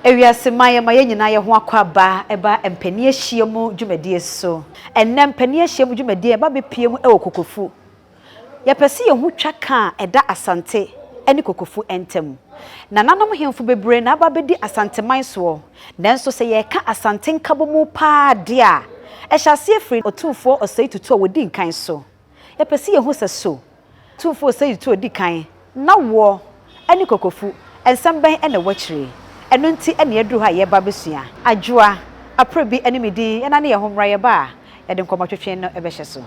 Ewiase maye nyina ye ho akwaba eba empani ahyiemu dwumadie so enna empani ahyiemu dwumadie eba bepiem kokofu ye pese ye hu twaka eda asante eni kokofu entem na nanom hemfu bebre na aba bedi asante manso nanso se ye ka asante nkabomu pa de a ehyase efri Otumfour Osei Tutu a wodi nkan so ye pese ye hu se so Otumfour Osei Tutu odi kan na wo eni kokofu ensamben ena wachire eno nti ene eduru ha ye ba besua adwoa Aprebi enimidi ena ne ye homra ye ba ye de nkomatwetwe no ebehye so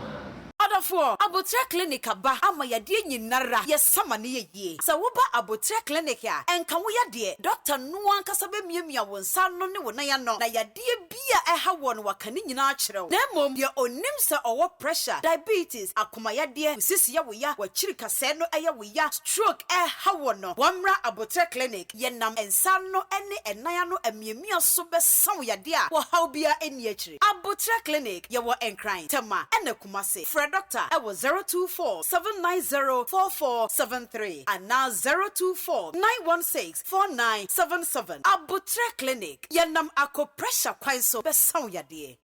Otumfour abotre clinic aba ama yade nyinara ye sama ne ye sa wo ba abotre clinic a enka wo yade doctor no ankasa be miamia wo nsa no ne wo na ya no na yade bia eha wo no wakane nyina akyerew na mom ye onim se owo pressure diabetes akoma yade sisi ya wo ya wachiri kase no eye wo ya stroke eha wo no wamra abotre clinic ye nam ensa no ene enaya no amiamia so be sawo yade a wo haw bia eni akire abotre clinic ye wo enkran tema ene kumase doctor I was 024-790-4473 and now 024-916-4977. Abutre Clinic. Yanam ako pressure kwanso besaw yade.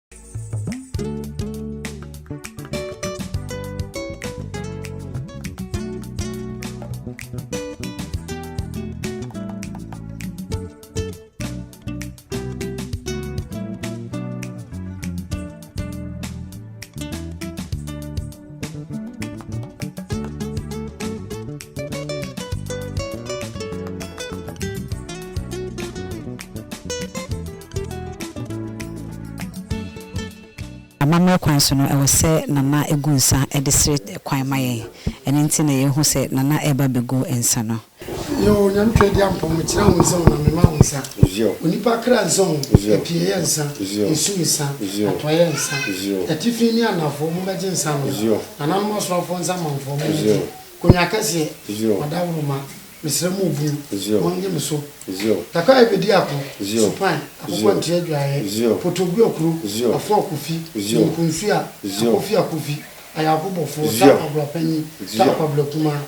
Amamra kwanso no ewo se nana egunsa edesire kwan maye ene nti na ye hu se nana eba bego ensa no yo nyam twedi ampo mo kira ho nsa na mema ho nsa onipa kra nsa ho epie ye nsa esu nsa atoye nsa etifi ni anafo mo beje nsa no nana mo so afo nsa manfo mo konya kase madawuma misre mu bu wonge mso taka ebedi ako supan akoko ntie dwaye fotobi okuru afo akufi nkunfi a akufi ayakobofo ta ablapani ta ablakuma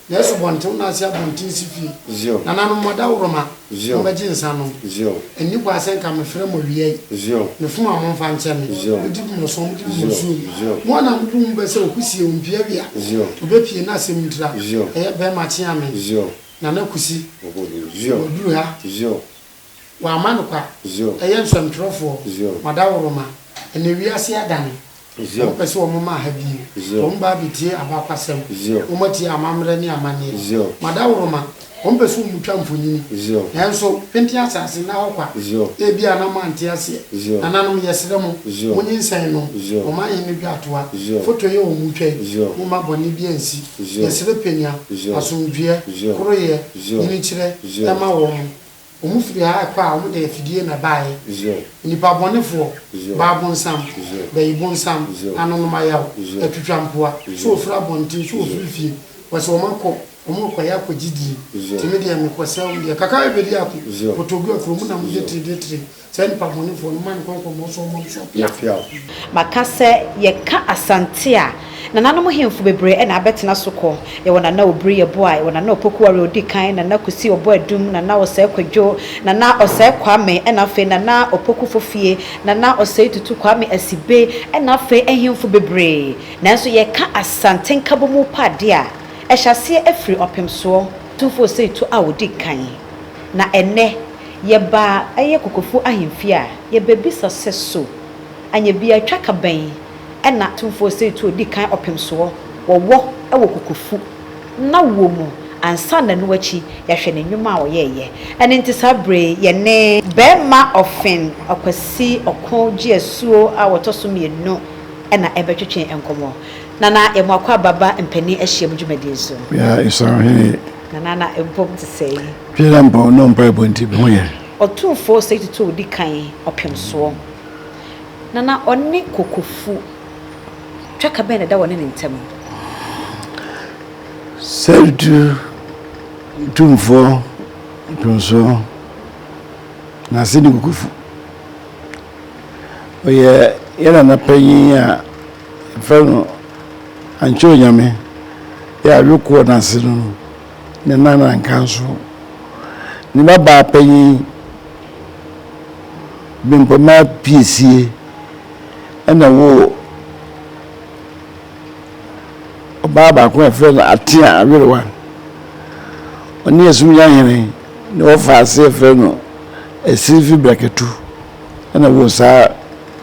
yeso bonte na asia bonte sifi nana no modawuroma mo beje nsa no eni kwa sen ka me frɛ mo wiye me fuma mo fa nche me odi mo so mo di mo su mo na mo be se okusie ompia bia obepie na asemitra eye be ma chia me nana kusi oduru ha wa manu kwa eye nsomtrofo modawuroma ene wiase adane pese wo mama ha bi wo mba bitie abakwasem wo mati amamre ni amane madawuroma wo mbesu mutwa mfonyini enso penti asase na okwa e bia na manti ase ananom yesere mo munyi nsan no wo ma yin bi atoa foto ye wo mutwa wo ma boni bi ansi yesere penya asomdue koroye ni kire ema wo omufiri ha kwa omu de fidie na bae nipa bonefo babon sam be ibon sam anonoma yaw etwatwampoa so ofra bontin so ofrifi wase omanko omukwa yakọ gidi timi de me kwasa de kaka ebedi akọ fotogu akọ mu na mu de tri sen pa bonefo no man konko mo so mo so pia makase ye ka asante a na nanom hemfu bebre e na abetena soko ye wona na obri ye boy wona na opokuware odi kan na kusi obo adum na Osei kwadwo na Osei kwame e na fe na opoku fofie na Osei Tutu kwame asibe e na fe hemfu bebre nanso ye ka asante nkabomu pade a ehyase efri opemso Otumfour Osei Tutu a odi kan na ene ye ba eye kokofu ahemfi a ye bebisa seso anya bia twaka ban ena Otumfour Osei Tutu odi kan opemso wo ewo kokofu na wo mu ansa na no achi yahwe ne nwuma a oyeye ene nti sabre ye ne bema ofen akwasi okon giesuo a wotoso mienu ena ebetwetwe enkomo nana emakwa baba empani ahyem dwumadie so ya isahene nana empom to say pela mpo no mpa bonti ho ye Otumfour Osei Tutu odi kan opemso nana onni kokofu twaka bena da woni ntem seldu Otumfour Osei na sidi kokofu oye yela na panyin a fano ancho nyame ya luko na sinu ne nana nkanso ni baba panyin bimpoma piesie ana wo baba ko efe na atia awerewa oni esum ya hene ne wo fa ase efe no esifi braketu ana wo sa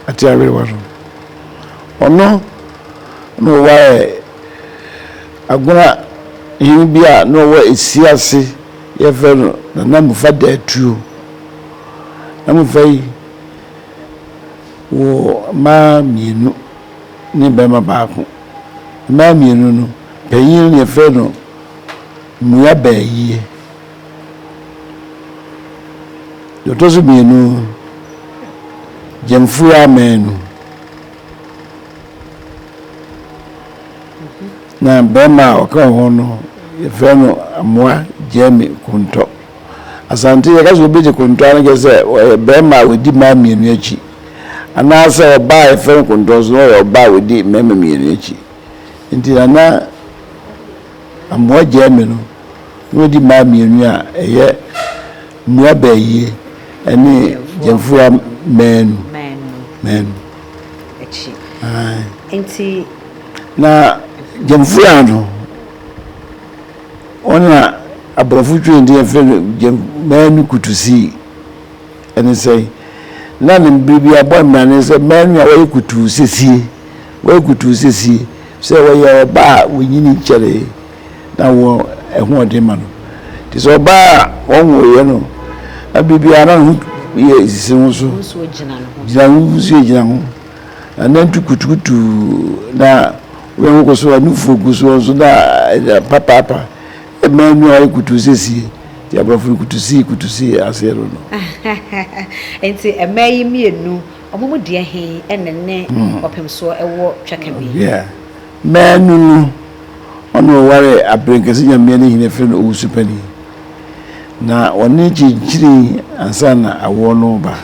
atia awerewa ono no wa aguna bia no wa esiase ye fe no na mufa da tuo na mufa yi wo ma mienu ni bema baako ma mienu no panyin ne fe no nua baayie dotoso mienu jemfu amenu na bema o ka ho no ye fe no amoa jemi kunto asante ye ka so beje kunto an ge se bema wedi ma mienu achi ana se oba ye fe kunto so no oba wedi mema mienu achi nti na amoa jemi no wedi ma mienu a eye nua baayie ene jemfu amenu achi enti na jemfua no ona abrofu twende efe manu kutusi ene sei na ne bibi abomane se manu a wo kutu sesi se wo ye ba wonyini kere na wo ehun ode ma no ti so ba wonwo ye no abibi ara hu ye sisi ho so jina ho anantu kutukutu na we go so anu foguso so da papa emanu ay kutusesi ti abafu kutusi asero no enti emayi mienu omomo de he enene opemso ewo twakabi yeah manu no ono ware abrenkesi nyame ne hine fe no usupani na oni chichiri ansana awo no ba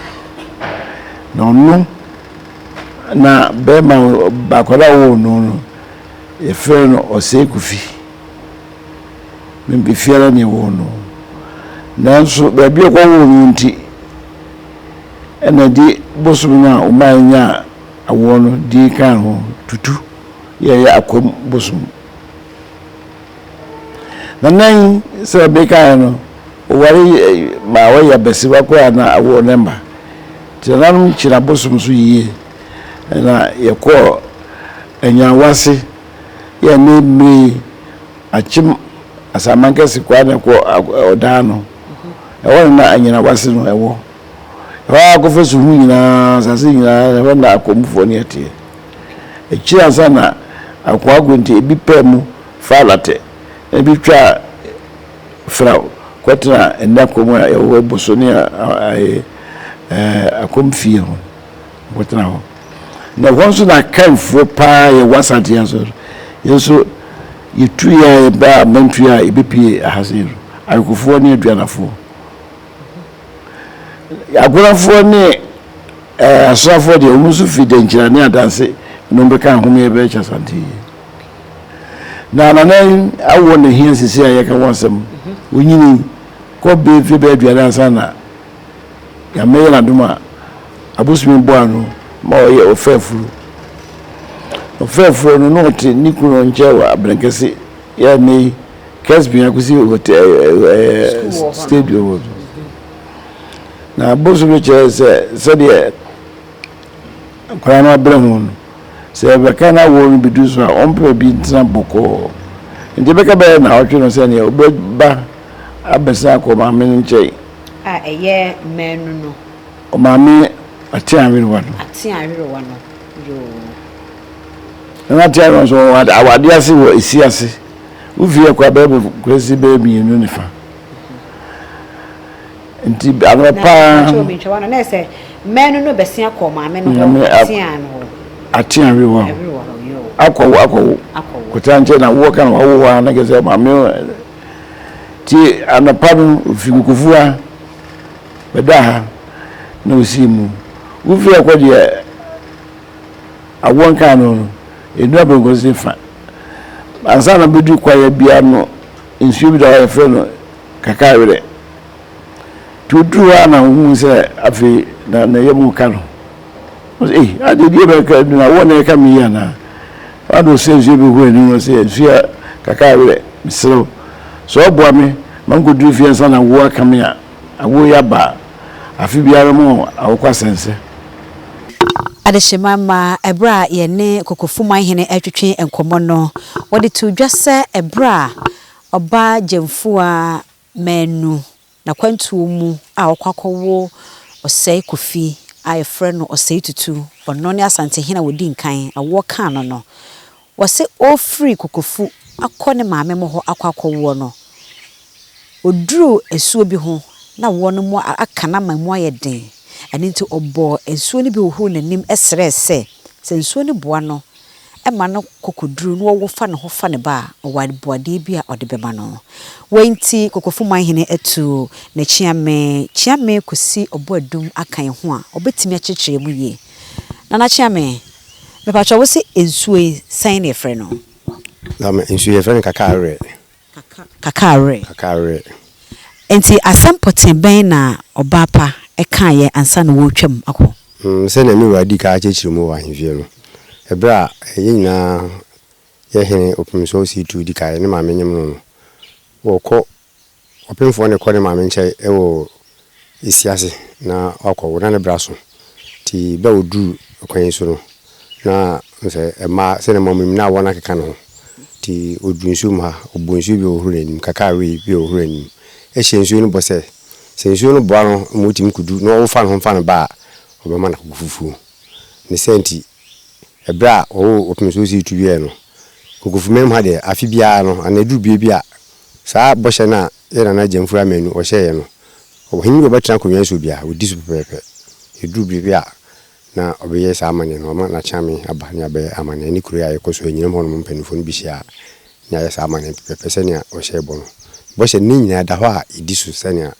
na ono na bema bakola wo no efe no Osei Kufi mbi fiara ni wo no nanso babi ko wo nti ena di bosum na o manya awo no di kan ho tutu ye akom bosum nan se be kan no o wari ma wa ya besiwa ko na awo nemba tinanum chira bosum so yiye na ye ko enya wase ye ne mi achim asamanka sikwa na ko odano ewo na anyina wase no ewo wa ko fesu hu nyina sase nyina ewo na akomfo ne atie echira sana akwa gonti ebi pemu falate ebi twa frau kwatra enda komo ewo bosoni akomfie ho kwatra ho na wonso na kanfo pa ye wasante yaso yeso yitu ya ba mantu ya ebipie ahasiru akufo ne aduanafo agorafo ne asrafo de omusu fide nkyira ne adanse no beka home ebe chasante na awo ne hia sisi ya ka wansam onyini ko be fi be aduana sana ya me na duma abusumi boano ma oye ofefuru no note nikuro nchewa abrenkesi ya ne kasbi akusi hotel stadium na abusumi che se de kwano abrahun se be kana wo bidu so ompe bi ntina boko nje beka be na otwe no se ne obba abesa ko ma me nche eye menu no o ma me atia wiru wano yo na tia no so awade ase wo esi ase uvie kwa bebe kwesi bebe yenu nifa nti anopa wana na se menu no besia ko ma me no atia wiru yo akwo kutanche na wo kan wo na gese ma me ti anopa no figukufua bedaha na osimu uvie kwa de awon kan no edu abengozi fa ansa na bedu kwa ya bia no nsuo bi da ya fe no kakawere Tutu ana hu se afi na yemu ka no. Ade die be ka na wona ka mi ya na. Ado se je be hu ani no se fia kaka we misro. So obo me mango du fia nsa na wo aka me a awo ya ba afi biara mu awokwa sense. Adeshemama ebra ye ne kokofuma hene atwetwe enkomo no wode to dwase ebra oba jemfua menu na kwantuo mu a okwakowo Osei Kofi ayefre no Osei Tutu ono ne asante hena wodi nkan awo kan no wose o free kokofu akone maame mo ho akwakowo no oduru esuo bi ho na wo no mu aka na mamu ayeden ani nti obo ensuo ni bi wo nanim esrese se ensuo ni boa no ema no kokoduru no wo fa ne ho fa ne ba owade boade bi a ode bema no wenti kokofu manhene atu na chiame kosi obo adum akan ho a obetimi akyekyere mu ye na chiame me pa cho wo se ensuo san ne frɛ no na me ensuo ye frɛ no kakare enti asempoten ben na obapa eka ye ansa na wo twam akọ se na mi wadi ka akyekyere mu wa hemfie no ebra ye nyina ye hene Otumfour Osei Tutu di ka ne ma menyem no wo kɔ Otumfour ne kɔ ne ma menche e wo isiase na akɔ wo na ne braso ti ba odu kwan so no na se ma se ne mamim na wona keka no ti odunsu ma obunsu bi ohuru anim kakare bi ohuru anim e hyensu no bose sensu no boa no mutim kudu no wo fa no ba obema na kofufu ne senti ebra Otumfour Osei Tutu bi no kofufu mem ha de afi bia no anadu bi a saa bɔhyɛ na yɛna na gyamfura menu ɔhyɛ no ɔhini bi bɛtena konwa so bia odi so pepepe edu bi a na ɔbɛyɛ saa amane no ɔma na kyame aba ne abɛ amane ne kuro ya yɛkɔ so anyinam hɔ no mpanifo no bi hyia na yɛ saa amane pepepe sɛnea ɔhyɛ bɔ no bɔhyɛ ne nyina da hɔ a edi so sɛnea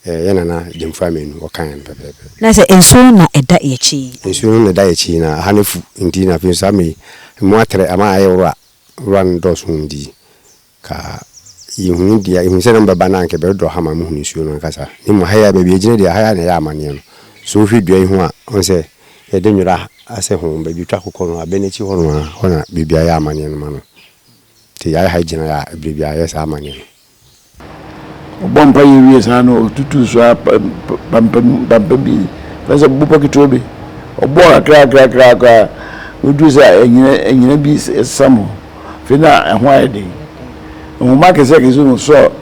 yɛna na gyamfura menu ɔkan pepepe na sɛ ensuo na ɛda yɛkyi ensuo no da yɛkyi na ha ne fu nti na fi so ame mu atre ama ayɛ wura no dɔso ndi ka yihunu dia yihun se namba bananke be do hama mu hunu suo no kasa ni mu haya be bi gine dia haya na ya amane no so hwi dua ihu a on se ye de nwura ase ho be bi twa kokko no abenechi ho no hona bibia ya amane no ma no ti ya ha gina ya bibia ya sa amane no Obompa yewie sa no Tutu so pam bi pesa bupo kitobe obo akra odu sa enyina bi samo fina ehwa ede Uma que se que isso só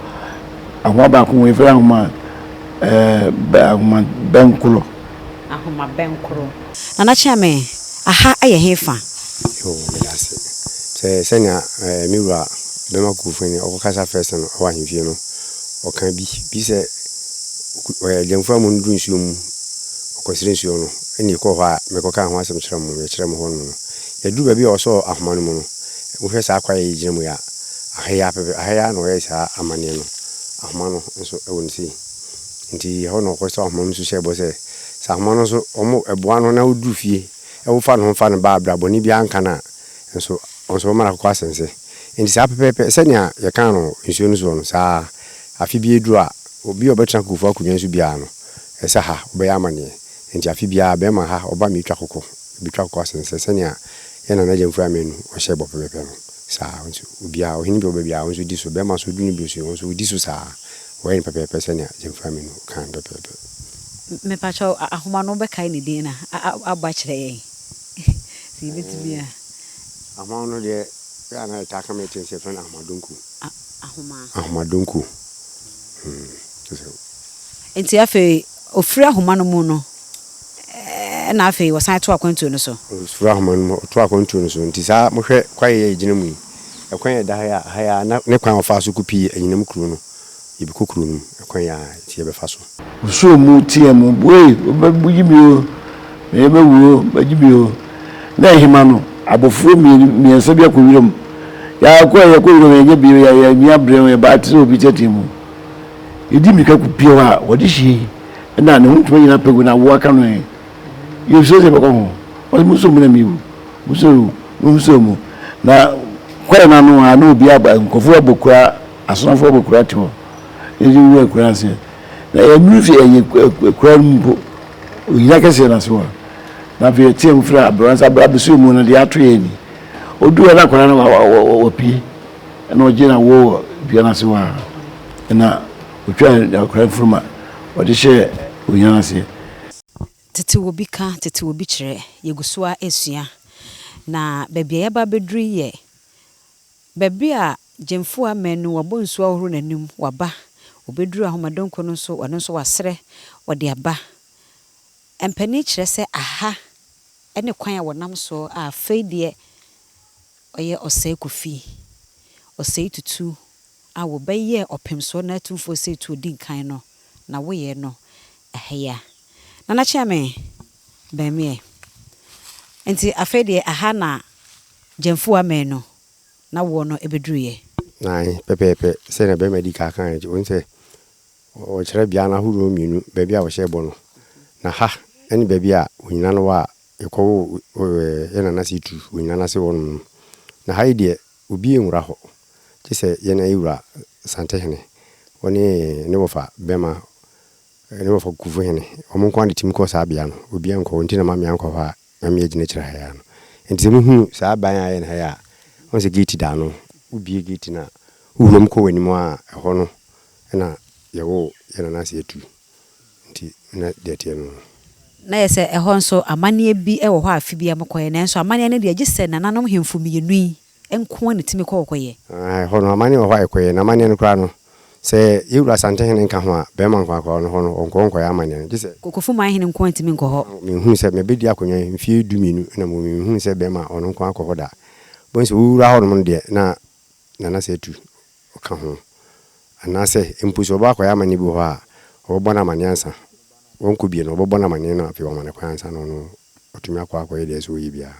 arruma ba com efra arruma benkulo ahoma benkro na chiame aha aye hefa yo medase se senya miwura bema kufani okokasa first no wa hemfie no okan bi se jamfura mu ndu nsuo mu okosire nsuo no eni ko hɔ a mekoka ho asem kyerɛ mu ho no yadu ba bi oso ahoma no mu no wo hwɛ sa akwa ye gyina mu ya ahaya no yesa amane no ahoma no nso ewonsi nti ho no kwese ahoma no so hyebo se sa ahoma no so omo eboa no na odu fie ewo fa no ba brabo ni bia nka na nso onso mara kwa sense nti sa pepepe senya ye kan no nsuo no so no sa afi bi edu a obi obetran kufu akunyan so bia no esa ha obe amane nti afi bia be ma ha oba mi twa kokko bi twa kokko sense senya ye na na jamfura menu o hyebo pepepe no sa onso ubia ohini bi obia onso di so be ma so du ni bi so onso di so sa when pepe senia jamfura menu kan pepe me pa cho ahoma no be kai ni din na aba kire si betibia ahoma no de ya na ta ka me tin se fana ahoma donku so enti afi ofiri ahoma no mu no na afi wasan to akwantu no so ofiri ahoma no to akwantu no so nti sa mo hwe kwaye gina mu ekwan ya da haya na ne kwan fa so kupi anyinam kru no ibi kokru no ekwan ya ti e be fa so so mu tie mu boy obabuji bi o me be wo baji bi o na hima no abofuro mi ensa bi akowiram ya kowiram enye bi ya mi abrem e ba ti obi tete mu idi mi ka kupi wa wodi hie na ne huntuma nyina pegu na wo aka no you so se bako ho o muso mu na mi wu muso mu na kwa na no a no obi aba nkofo abokura asonfo abokura ti ho eji wu akura se na emru fi ekura mbo oyina kese na so na fi etim fra abransa abesu mu na de ato yeni odu na kwara na wapi na ogina wo bia na se wa na otwa akura fruma odi she oyina na se tete obi ka tete obi kire yegusua esua na bebia ya ba bedri ye bebia jemfu amenu wabonsu ahuru nanim waba obedru ahomadonko no so wano so wasre wode aba empani kire se aha ene kwan a wonam so a feedie oye Osei Kofi Osei Tutu a wo beye opemso na Otumfour Osei Tutu din kan no na woye no ehya na na chiame be me enti afedie aha na jemfu amenu na wo no ebedruye nai pepepe se na be medical kan je onse o chere bia na huru mienu be bia wo shebo no na ha eni be bia onyina no wa ekwo yana na situ onyina na se won na ha ide obi enwura ho ti se yana ewura sante hene woni ne wofa bema ne wofa kufu hene omo kwa de tim ko sa bia no obi enko nti na mama yanko ha mama yegine kira ha ya no enti mu hu sa ban ya na ha ya onse gate da no ubi gate na uhurom ko wani mu a ho no na yawo yana na se etu nti na de tie no na yese ehon so amane bi e wo ho afi bia makoye na enso amane ne de agise na nanom hemfu miyenui enko ne timi ko koye ho no amane wo ho akoye na amane ne kra no se yewura sante hene nka ho a be man kwa kwa no ho no onko ya amane ne gise kokofu man hene nko ntimi nko ho mi hu se me bedi akonwa mfie duminu na mo mi hu se be ma ono nko akọ da bon se wura ho no de na se tu ka ho ana se empuso ba kwa ya amane bi ho a obona amane ansa wonko bi no obona amane na afi wo amane kwa ansa no otumi akọ ye de so yibia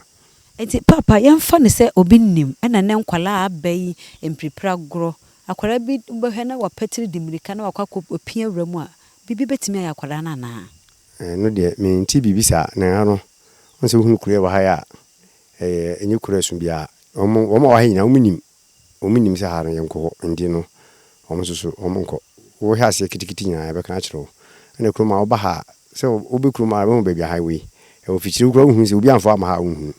enti papa yemfa ne se obi nim ena ne nkwala abai empripra gro akwara bi behena wa patri dimirika na wakwa opia wuramu a bibi betimi ya akwara na na no de me nti bibi sa na no onse hunu kure wa ha ya enyi kure so bia omo wa ha nyina omunim sa ha no yenko ndi no omo so omo nko wo ha se kitikiti nyina be kan akiro ene kroma oba ha se obi kroma ba mo be bia highway e ofichiri kuro hu se obi anfo ama ha hu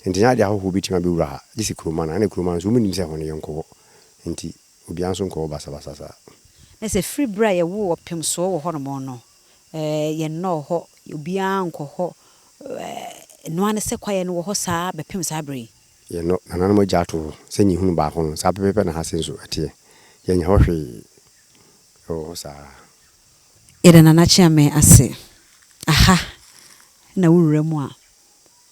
nti nya de ahoho bitima be wura ha disi kroma na ene kroma so omunim se ho no yenko nti obi anso nko basa na se free bra ye wo opem so wo ho no no ye no ho obi anko ho no ane se kwaye no wo ho saa bepem saa bre ye no nana mo jato se nyi hunu ba ho no saa pepe na ha senso atie ye nya ho hwe o saa ere nana chiame ase aha na wurura mu a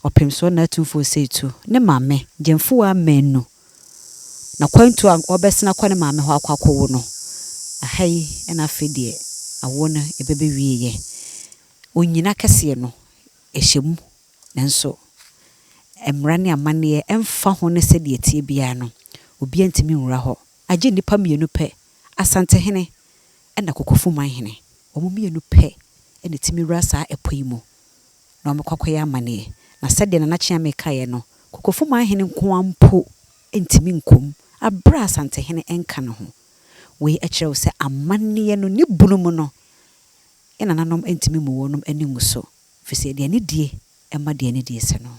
opem so na Otumfour Osei Tutu ne mame jemfu amenu na kwantu a obesina kwa ne maame ho akwakowo no ahai ena afedie awo no ebebe wieye onyina kese no ehyem nanso emra ne amane emfa ho ne se de tie bia no obi antimi nwura ho age nipa mienu pe asante hene ena kokofu man hene omo mienu pe ena timi wura saa epoimu na omekwakoya amane na sede na nachia mekaye no kokofu man hene nko ampo entimi nkom abra asante hene enka no ho we ekyerɛw sɛ amanne no ne bunum no ena nanom entimi mu wonum anim so fise de ne die ema de ne die se no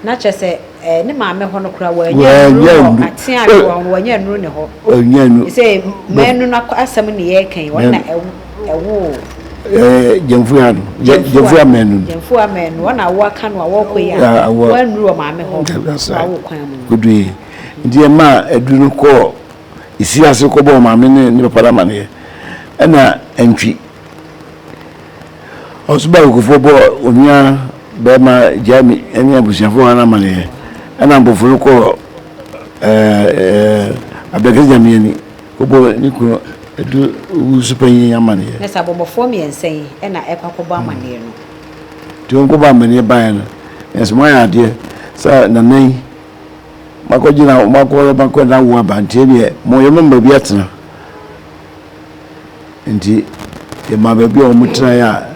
na kyerɛ sɛ ne maame ho no kura wanya nuru atia do wanya nuru ne ho onyanu sɛ manu na asɛm ne yɛ kan wona ɛwo jemfu amenu wana awo aka no awo koya wanuru maame ho awo kwan mu kudu ndi ma edunu ko isi ase ko bo maame ne papa da mane na entwi osuba ko bo onya be ma jami eni abusiafo ana mane na mbofuru ko abege jami ni ko bo ni ko edu usupanyi amane na sabobofo mi ensen na ekwakobo amane no ti on ko ba amane ba no esmo ya de sa nanan makojina makoro na wo abantie ne mo yo memba bi atena nti e ma ba bi o mutena ya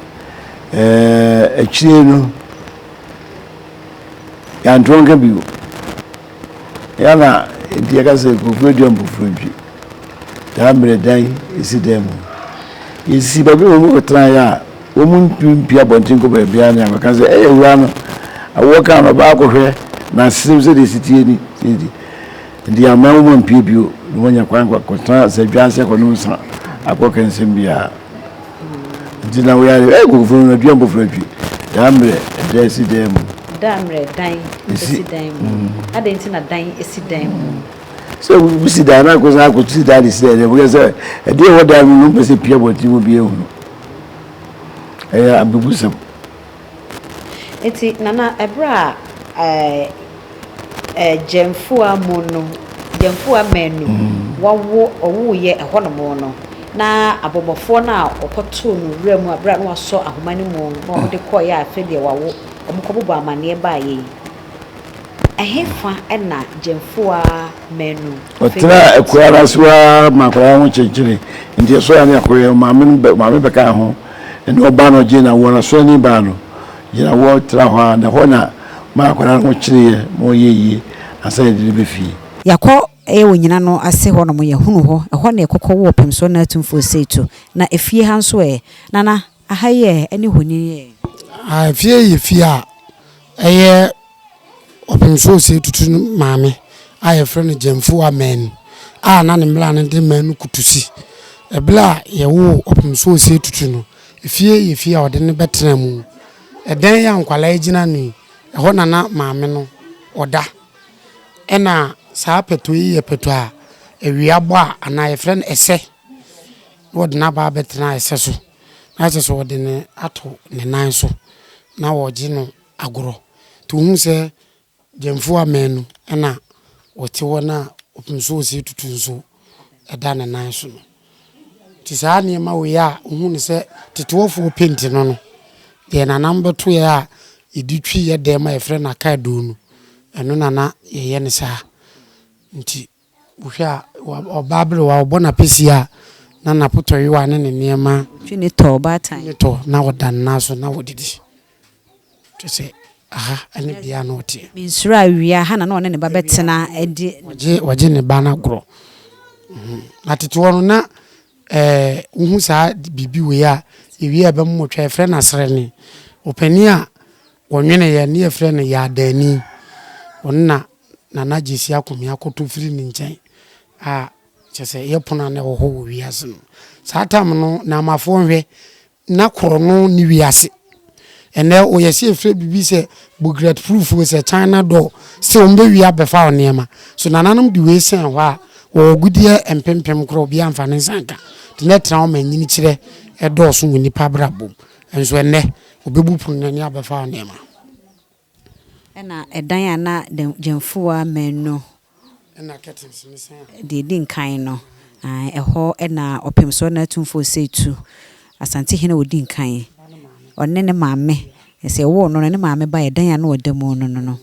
achire no ya ndronga bi ya na nti ya ka se ko fodi on bufuru bi da mre dai isi dem yesi baby wo tra ya wo mun pia bontin ko ba bia na ka say eh wura no awo kan no ba ko hwe na sim se de sitie ni sidi ndi amawo mun pia bio no nya kwan ko tra se bia se ko no sa akokan sim bia ndi na wo ya go funu na bia mbofra twi ya mre de si dem damre dan esi dan adenti na dan esi dan so we see that na ko sa ko see that is there because e dey what that no pese pia boti mo bia hu abubusam eti nana ebra jemfu amono jemfu amenu wawo owo ye eho no mo no na abobofo na okoto no remu abra no aso ahomani mu no de ko ya afede wawo omukobo amane ba ye ehefa na jemfu amenu otra ekwara soa makora ho chenchire ndi so ya ne akoye maame beka ho ene oba no je na wona so ni ba no je na wo tra ho na ho na makora ho chire mo yeye asa de be fi yakọ wonyina no ase ho no mo ye hunu ho ho na ekokọ wo Otumfour na Otumfour Osei Tutu na efie ha nso nana ahaye ene honi ye afie ye fie a eye Otumfour Osei Tutu maame aye friend jemfu amen na ne mla ne de manu kutusi ebla ye wo Otumfour Osei Tutu no efie ye fie a ode ne betena mu eden ya nkwala egina ni ho nana maame no oda ena saa peto yi peto a ewiabo a ana ye friend ese wod na ba betena ese so na so wod ne ato ne nan so na woji no agoro to hu se jemfu amenu ena wote wona Otumfour Osei Tutu nso eda ne nan so no ti saa ne ma we a hu ne se tetewofo penti no de na number 2 ya editwi ye de ma ye friend aka do no eno nana ye ne saa nti wohwa obabre wa obona pesia na napoto yiwa ne niema twine to batan ne to na wodan naso na wodidi to say ane bia no tie minsura awia ha na one ne babetena edi waje ne bana gro na tetewo no na uhu saa bibi we ya ewia be mmotwa efre na sere ni opani a wonwene ye ne efre ne ya dani onna na najisi akomi akoto firi ni nchen chese yepona na wo ho wiase no satam no na mafo nhwe na koro no ni wiase ene oyesi efre bibi se bugret proof we se China do se ombe wi abefa onema so nananum di we sen ho a wo gudie empempem kro bia amfane sanka tene tra o manyini kire edo so woni pa brabom enso ene obebu pun na ni abefa onema ena edan ana jemfu amenu ena curtains ni sen de din kan no eho ena Otumfour na Otumfour Osei Tutu asante hene odin kan onne ne maame ese wo no ne maame ba edan ana odamu no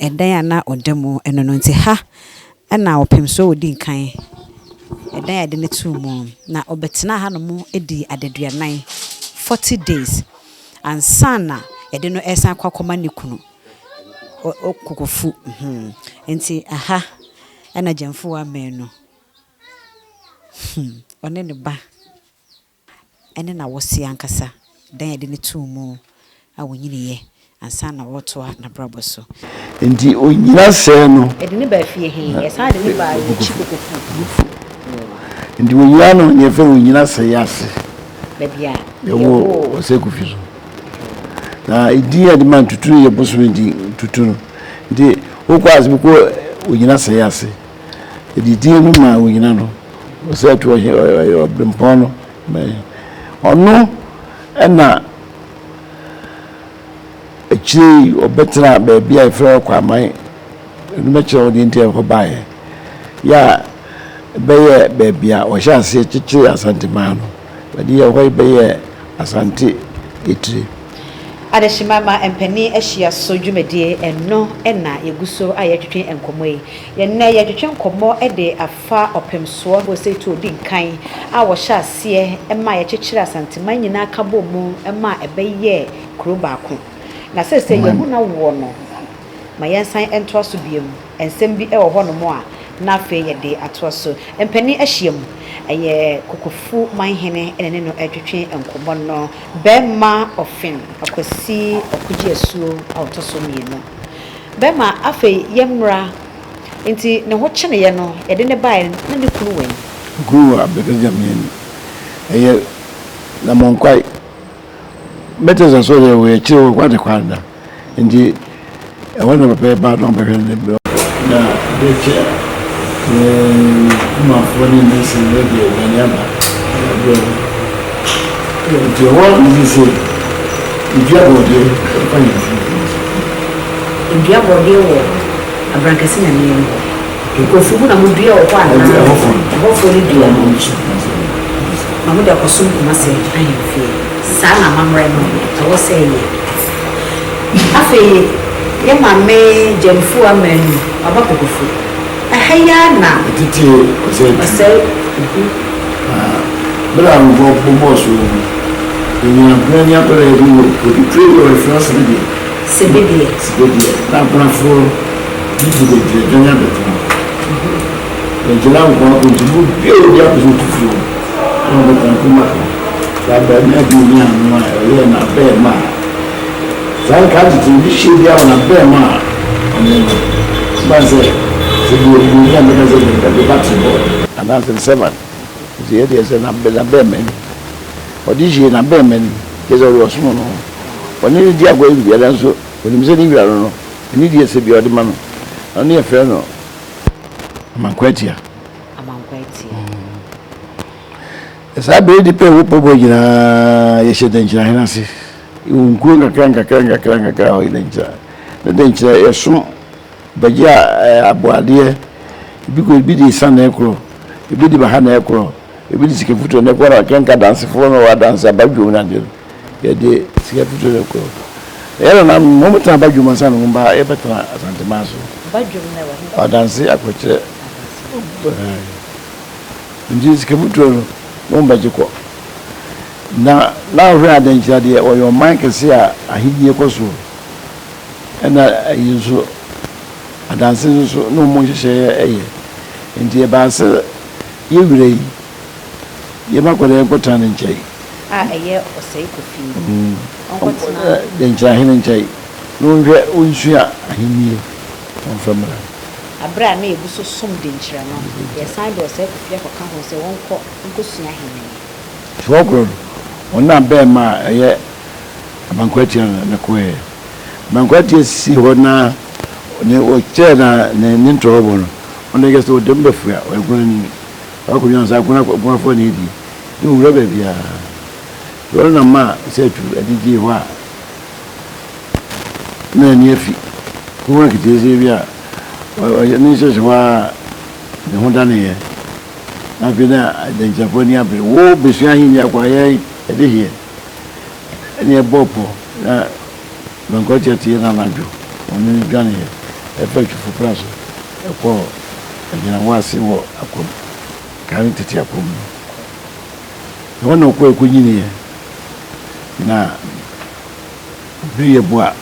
edan ana odamu eno no nti ha ena Otumfour odin kan edan ya de ne tumu na obetena ha no mu edi adeduanan 40 days ansana ede no esan kwakoma ne kunu okukofu enti ena jemfu amenu one ne ba ene na wosi ankasa dan ede ne tumu a wonyini ye ansana woto na braboso enti onyina se no ede ne ba fie he esan ede ne ba chikokofu enti onyina no ne fe onyina se yase bebia wo Osei kufiso na idia de man tutu ye boso ndi tutu no ndi okwazi ko onyina se yase idia no ma onyina no Osei to ye obempono ono ena echi obetra baby a ifra kwa mai no meche odi nti ko bae ya beye baby a o sha se chichi asante mano badi ya ko beye asante itri adeshimama empani ehia so dwumedie eno ena yeguso ayetwetwe enkomoyi yenna yetwetwe enkomo ede afa Otumfour Osei Tutu odin kan a wo sha ase ema yekyekire asanteman nyina kabo mu ema ebeye kuro baako na sese yehu na wo no ma yensan ento so biem ensem bi e wo ho no mo a na fe ye de ato so empani ahyiam eye kokofu manhene ene no adwetwe enkomo no bema ofin akwasi okugye asuo awtoso mienu bema afe yemra enti ne ho kyene ye no ye de ne bae na ne kunu wen guru abeka jamien eye na monkwai meteza so ye we chiro kwade kwanda enti e wona be ba don be ne na de che kuma foni ne se ne de wanyama enti won ni se India body wo abrankasi na mienu ikofugu na mudua wo kwa na hopefully dia mo nchi mamu da kosum kuma se ahemfie saa na mamre no to wo se ye afi ye mame jemfu amenu abakokofu ahaya na titi ose bla ngo bomoso ni ambrania pere du ko di o reference ni sebedie na brafo di de donya beto jela ngo ko di bio dia ko tufu no beto ko ma la ba na di ni anu ele na be ma san ka di shi dia na be ma ani ba se di ni ya me ka se de ba ti bo ana se seven di dia se na be men odiji na be men kezo ro sumo no oni di agwa bi ala so oni mse ni wira no ni di ese bi odi ma no oni e fe no amankwatia esa be di pe wo pobo gina ye shede nchira hinasi unku ngakanga o ile nchira de nchira esum bagia aboade bi ko bi di san na ekro bi di ba na ekro bi di sikefuto na ekro kanka dance fo no wa dance abadwo na de ye de sikefuto na ekro era na mo meta abadwo man san ngba e betana asante maso abadwo na wa dance akoche ndi sikefuto no mbajiko na hwe adanchira de oyo man kese a ahidie koso na yuso adanse so no mo hyehyɛ eye ndi e ba se yewire yi ye makore nkota ne nkyai eye osei kofi onkotena de nkyai hene nkyai no hwe onsua ahenie onfamra abra na ebuso som de nkyira no ye san de osei kofi akoka ho se wonko nkosua hene shokro ona be ma eye abankwati na koe bankwati si hona ne o chena ne nintrobo no ona geso dembe fua o egoni akunya sa kuna kwa fo ne di ni wura be bia yo na ma se tu adigi ho a na ni afi kuma kiti se bia o ni se wa ne honda ne ye na bi na de japoni abe wo be su ahin ya kwa ye ede hie ene e bopo na bankwati ati na najo oni gane ye effect for price eko agina wasi wo akom kan tete akom no ko nyini ye na biye boa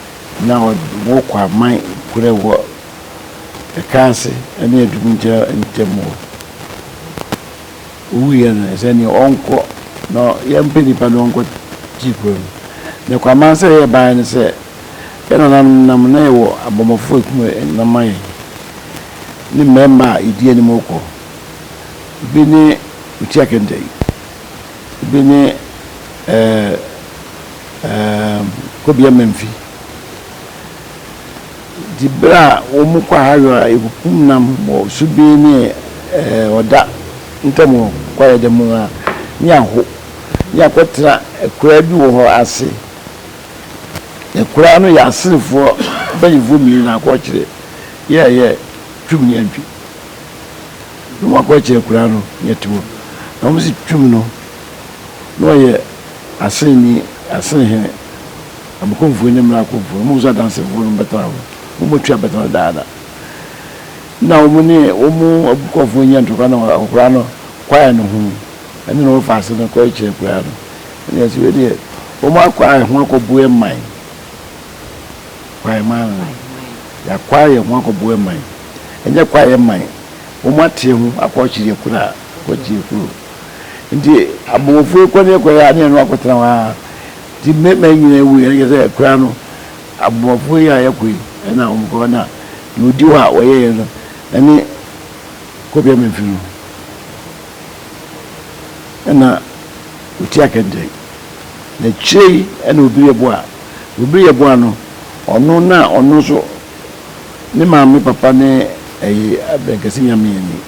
na wo kwa man kure wo e kanse ene edugu ntia ntemo uye na seni onko no yempini pa no onko tipo ne kwa manse ye ba ne se yana nam na ewo abomofo ku na mai ni memba idie ni moko bi ni utia kende bi ni ko bia memfi dibra o mu kwa hayo ebupum nam mo subi ni oda ntamo kwa ye de mu a ni aho ni akotra ekura bi wo ho ase ekura no ya asefo bayifo mi na akɔkyere ye twum ni antwi no akɔkyere ekura no yetuo na mo si twum no ye aseni he abukonfo ni mra konfo mo zo danse fo no betara mo twa betara daada na mo ni o mo abukonfo nya ntokwa na akura no kwaya no hu ani no faase no akɔkyere ekura no ni asi we de o mo akwa ho akɔbu emman kwai man ya kwai mo ko buwe man enye kwai man umate hu akwachiri kura kwachi kuro ndi abofu ko ne ko ya ne no akotra wa di me nyina wu ya se kura no abofu ya yakui na umko na yudi wa waye no ani ko bia me finu na uti akende na chei na obire bo no ono na ono so ni maami papa ne abenkasi nyame ni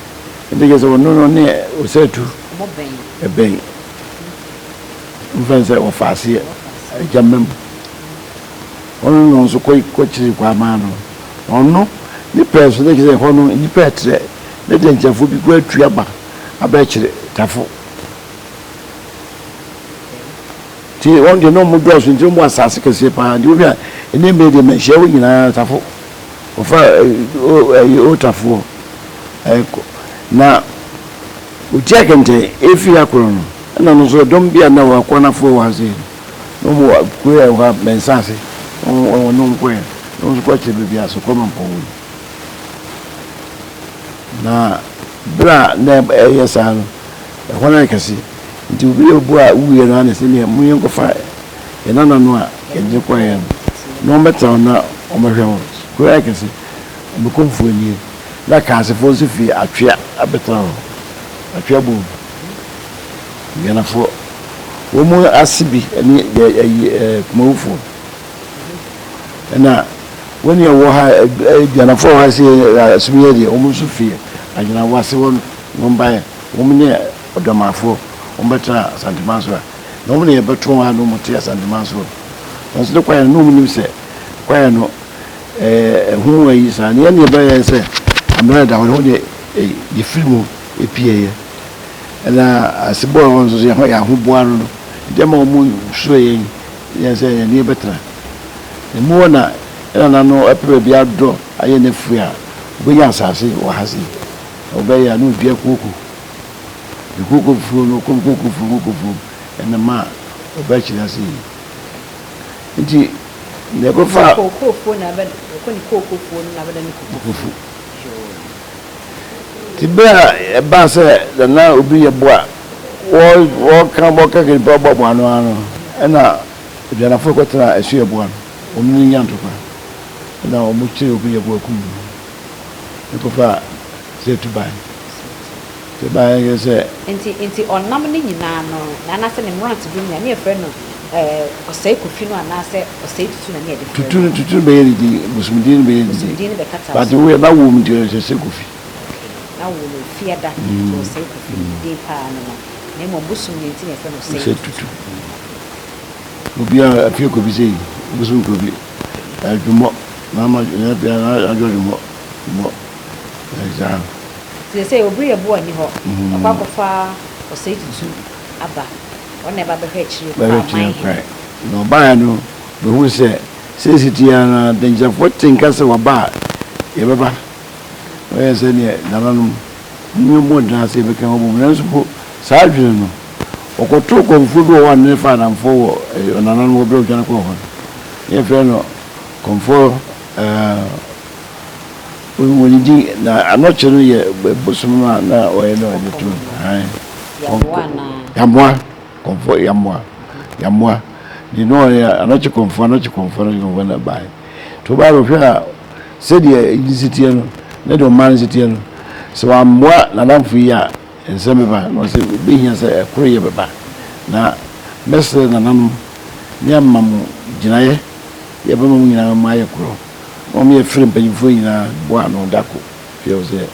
ndege so ono ne osetu mo ben eben mfanse ofase jamem ono no so ko chiri kwa ma no ono ni peso ne kise hono ni petre ne de nchafo bi ko atu aba abechire tafo ti on de no mu do so nti mu asase kese pa ndi obi a ene me de me hyewo nyina tafo ofa Otumfour na utia kente efi akoro no na no so dom bia na wa kwana fo wa ze no mu ko ya wa mensase no ko ya no so ko chebe bia so ko mampo na bra na yesa no hona kasi nti obi obu a uye no na se ne mu yen ko fa ena na no a enje ko ya no meta na o mahwe ko ya kasi bukomfo ni la kase fo se fi atwea abetra atwea bu yana fo wo mu asibi ni kumufo na woni wo ha yana fo ha se asumi de o mu su fi ajina wase won ngomba wo mu ne odomafo o betra santimanso na wo ne beto ha no mutia santimanso on se kwa no mu nim se kwa no hu wa yi sa ne ne ba ya se amra da ho de ye filmu epie na asibo won so ya ho boaro no de ma mu so yen ya se ya ne betra mu na na no Aprebi ado aye ne fu ya bo ya asase wa hasi obe ya no bia kuku fu no kuku fu na ma obe chi na si nti ne ko fa koko na ba ko ni koko na ba ni kuku tibia ba se na obi ye boa wo kan bo ka ke bo ano na bia na fo ko tra esu ye boa o mi nyanto kwa na o mu chire obi ye boa ku ne ko fa se tu ba ye se enti onam ni nyina no na se ne mrant bi nya ne efre no Osei Kofi no anase Osei Tutu na ne de tutu be ye di musumdi be ye di but we na wo mu di Osei Kofi na wo no fiada Osei Kofi de pa no na mo busum ne nti ne efre no Osei Tutu obi a afie ko bi sei busum ko bi ajumo na ma ya bia na ajumo mo exa se obi ye bo ani ho akwa fa Osei Tutu aba ona ba behwe chiri kwa mai no ba no be hu se sensitia na danger for tinka se wa ba ye baba we se ne na no mu mo da se be kan obo na so sa dwene no okoto ko mfudo wa ne fa na mfo ona na no obi dwana ko ho ye fe no komfo we di na anoche no ye bosum na o ye no ye tu ai yamwa komfo yamwa di no ya anoche komfo no na bai to ba ro hwa se de indicity no na do man city no so amwa na lamfu ya enseme ba no se be hia se ekoro ye beba na mesre na nam nyamma mu ginaye ye ba mu nyina ma ye koro o me frem panyifo nyina bo ano dako fio se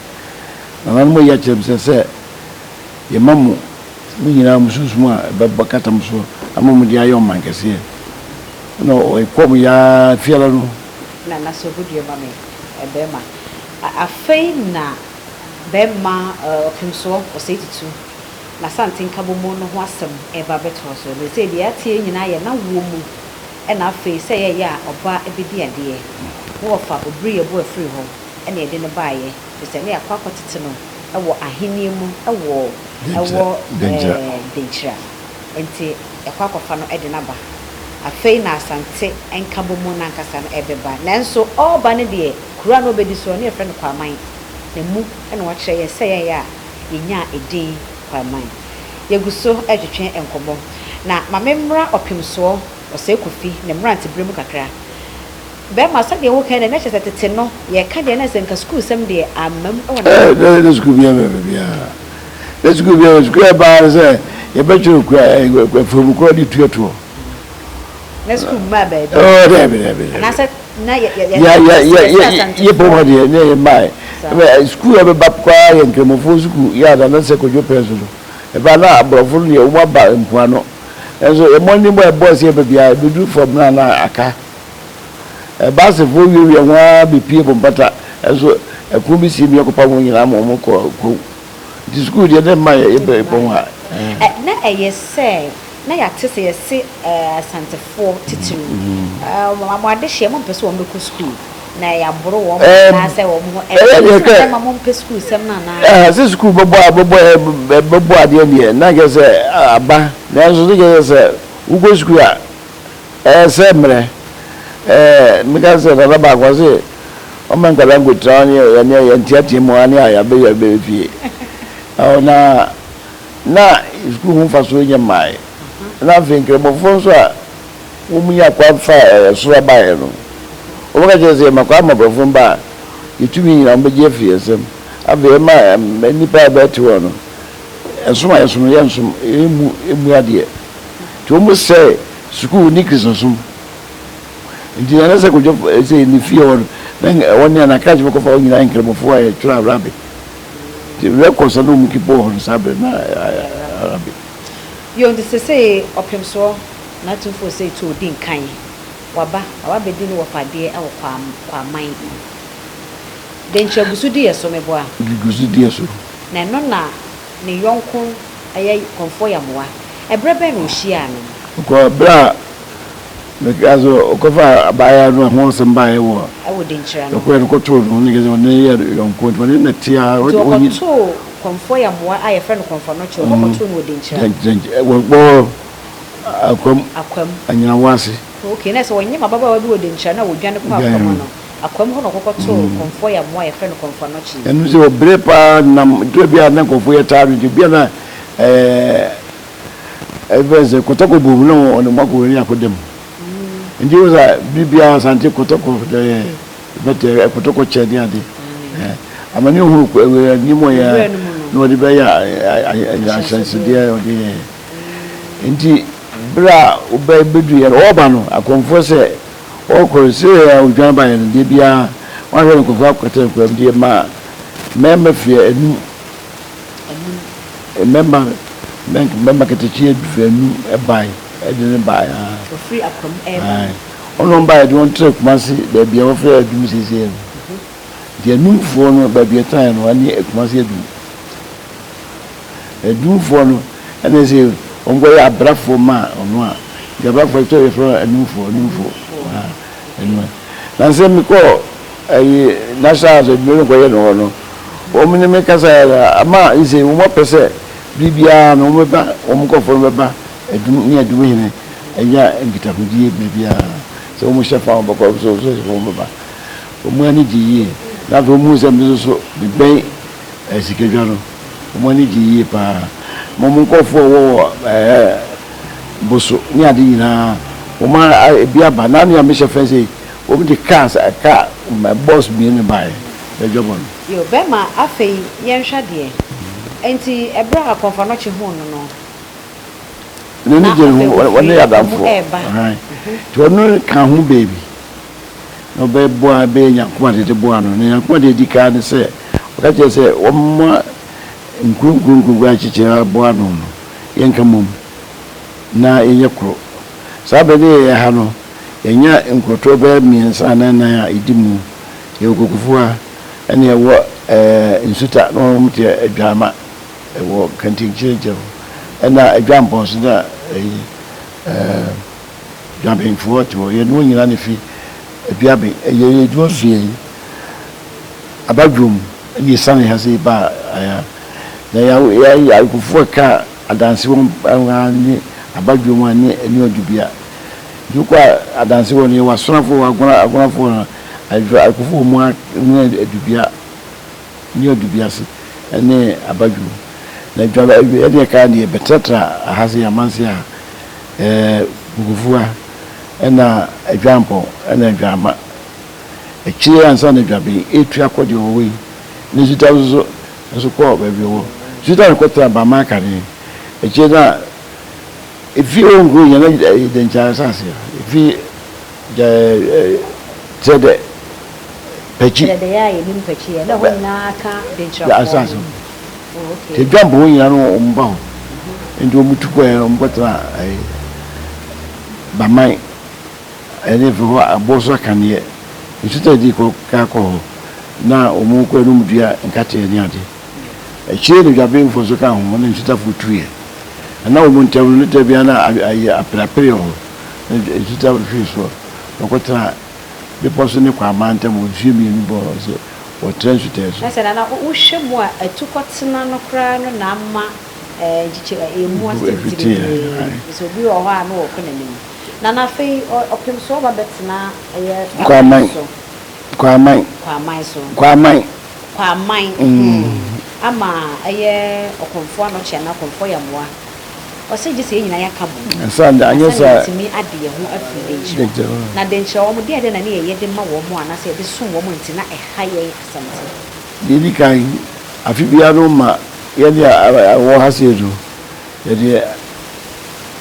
na nan mo ya chem se ye mamu mu nyina mususumu a beba katam so amamu dia yo mankese no e kom ya fiala no na so gudie ba me ebema afei na bema Otumfour Osei Tutu na santin kabomo no ho asem eba beto so le se dia tie nyina ye na wo mu e na afei se ye ya oba ebedi ade wo fa obri ye bo afiri ho e na ye de ne baaye se ne akwa kwatete no e wo ahenie mu e wo denchira enti akwa kwafa no e de na ba afei na asante enkabomo na nkasa no ebeba nanso oba ne de kura no obedi so ne e friend kwa man na mu na wakyerɛ yɛ sɛ yɛ a yɛnya edin kwaman yɛguso adwetwe enkobo na mamemmra opimso Osei Kofi na mrante bremu kakra be ma sa de wo kan na kyerɛ tete no yɛ ka de na sɛ nka school sam de amam na school bia bia na school bia school ba sɛ yɛ bɛtwere kwa from ko di tuato na school ma ba oh na sɛ na yɛ bɔ de ne yɛ mai school ebe ba kwa yɛ nkremofo school ya da na sɛ kodwo pɛso no e ba na abrofo ne wo ba mpuano enso e money boy boss here bia be do for na aka e ba se fo wi wa be pie bombata enso e ku bi si mi ko pa mo nyina mo ko di school de ma e be bon ha na e yese na ya tese yese asantefo titiri mo ade hye mo pese wo me ko school na ya boro wo na se wo mo e ma mo pe school sem na se school bobo ade ne na ge se aba na so ge se ugo school a se mre mi ga se na ba kwa se o man ka langu tran ya ne ya ntiati mo ani ya be fie na school hu fa so nya mai na finkre mo fo so a wo mu ya kwa fa so ba ye no o ga je se makwa mabrofo ba yitumi nyina mbeje fiesem abe ma nipa ba ti wo no esuma yensum emu ade to mo se school ni krisosum ndi na se ko jo se ni fie won woni na kaje ko fa nyina nkremofo a tra rabe ti record so no mu kipo hon sabe na rabe yo ndi se say opimso na Otumfour Osei Tutu din kan waba be din wo fade e wo kwa man den chagusu di yeso meboa gusu di yeso na no na ne yonko ayi konfo ya moa ebrebe no hia no ko bra me kazo ko fa abaya no ho semba e wo den chira no ko to no ne gezo ne ya yonko to ne tia o to konfo ya moa ayi fe no konfo no che ko to no den chira wo akwam anyina wase okay na so wonye mababa wa bi wo den chira na wo dwane kwa akwam no akwam ho no kokoto konfo ya moa ye fe no konfo no chi enu se obre pa na do bia na konfo ye taru di bia na eveze kotoko bu no ono mako ni akodem ndi uza bibia sante kotoko de bete kotoko chedi ade amani hu ni mo ya no di be ya chance dia odi ndi bra ube bedu ya oba no akonfo se o se ya udwan ba yen de bia wa hwe ko fa kwete ko de ma mema fie enu member ketechie dufenu e bai e de ne bai free akom e bai ono bai de won trek masi de bia wo free adum sese de numfo no ba bia tan no ani ekumasi edumfo no ene se ongo ya brafo ma ono a de brafo to e free numfo enu na se mi ko ai national so bi ko ye no no o mi ne me kasa ama ise wo pese bibia no meba omko fo meba edum ni edum hine eya ngita hudie bibia so mo shefa on bako so meba o mo ani jiye na do mu se mzo so biben esikejwa no o mo ani jiye pa mo ko fo wo boso ni ade nyina o ma bia ba na ni am shefa se o bi cars aka my boss bi ni bai e jobon yo be ma afei yenhwa de enti ebra akonfa no chi ho no ni je wona ya da fo to no kan hu baby no be boa be nya kuma de boa no nya kuma de dika ne se o ka je se o mo nkunkunku gwa chiche boa no yenka mum na enye kro sabe de ha no enya nkroto be miensa na na idimu ye kokufua ene wo insuta no mte adwama wo kantin cheje ena adwampo so da jumping for to ye no nyina ne fi aduabe ye du fie abadrum ni sane ha se ba aya na ya kufu ka adanse won ani abadrum ani eni odubia dukwa adanse won ye wasonafo agona fo akufu mu adubia ni odubiase ene abadwu na dwaba ene ka ne betetra ahase yamanse a bugufua ena adwampo ena adwama ekire ansa na dwabe etu akode owe ni zuta so ko baby wo zuta ko tra ba makare ekire na ifi ongu yana dencha sase ifi tede pechi de ya ye nim pechi na ho na aka dencha asase te dwambo yana no omba ndo mutuko e ombotra ba mai ene fo aboso kanie ituta di ko ka ko na omu ko no mdua nkate ni ade ekire de dwabe mfo so ka ho na ituta futuye na omu ntawu no tabia na aprapre ho ituta fiso okotra be poso ni kwa manta mo jimi ni bo so o transitation na sana na wo hwemu a atukotena no kra no na ama giche emu asitiri so bi o ho a no wo kona nim na na fei opem so ba betena kwa mai ama okonfo no che na okonfo ya moa ose gise nyina ya kabo sanda anyesa timi ade ye ho afide na denche wo mo de na ne ye de ma wo mo ana se de sun wo mo ntina ha ye asante didi kai afibia no ma ye de wo hasedu ye de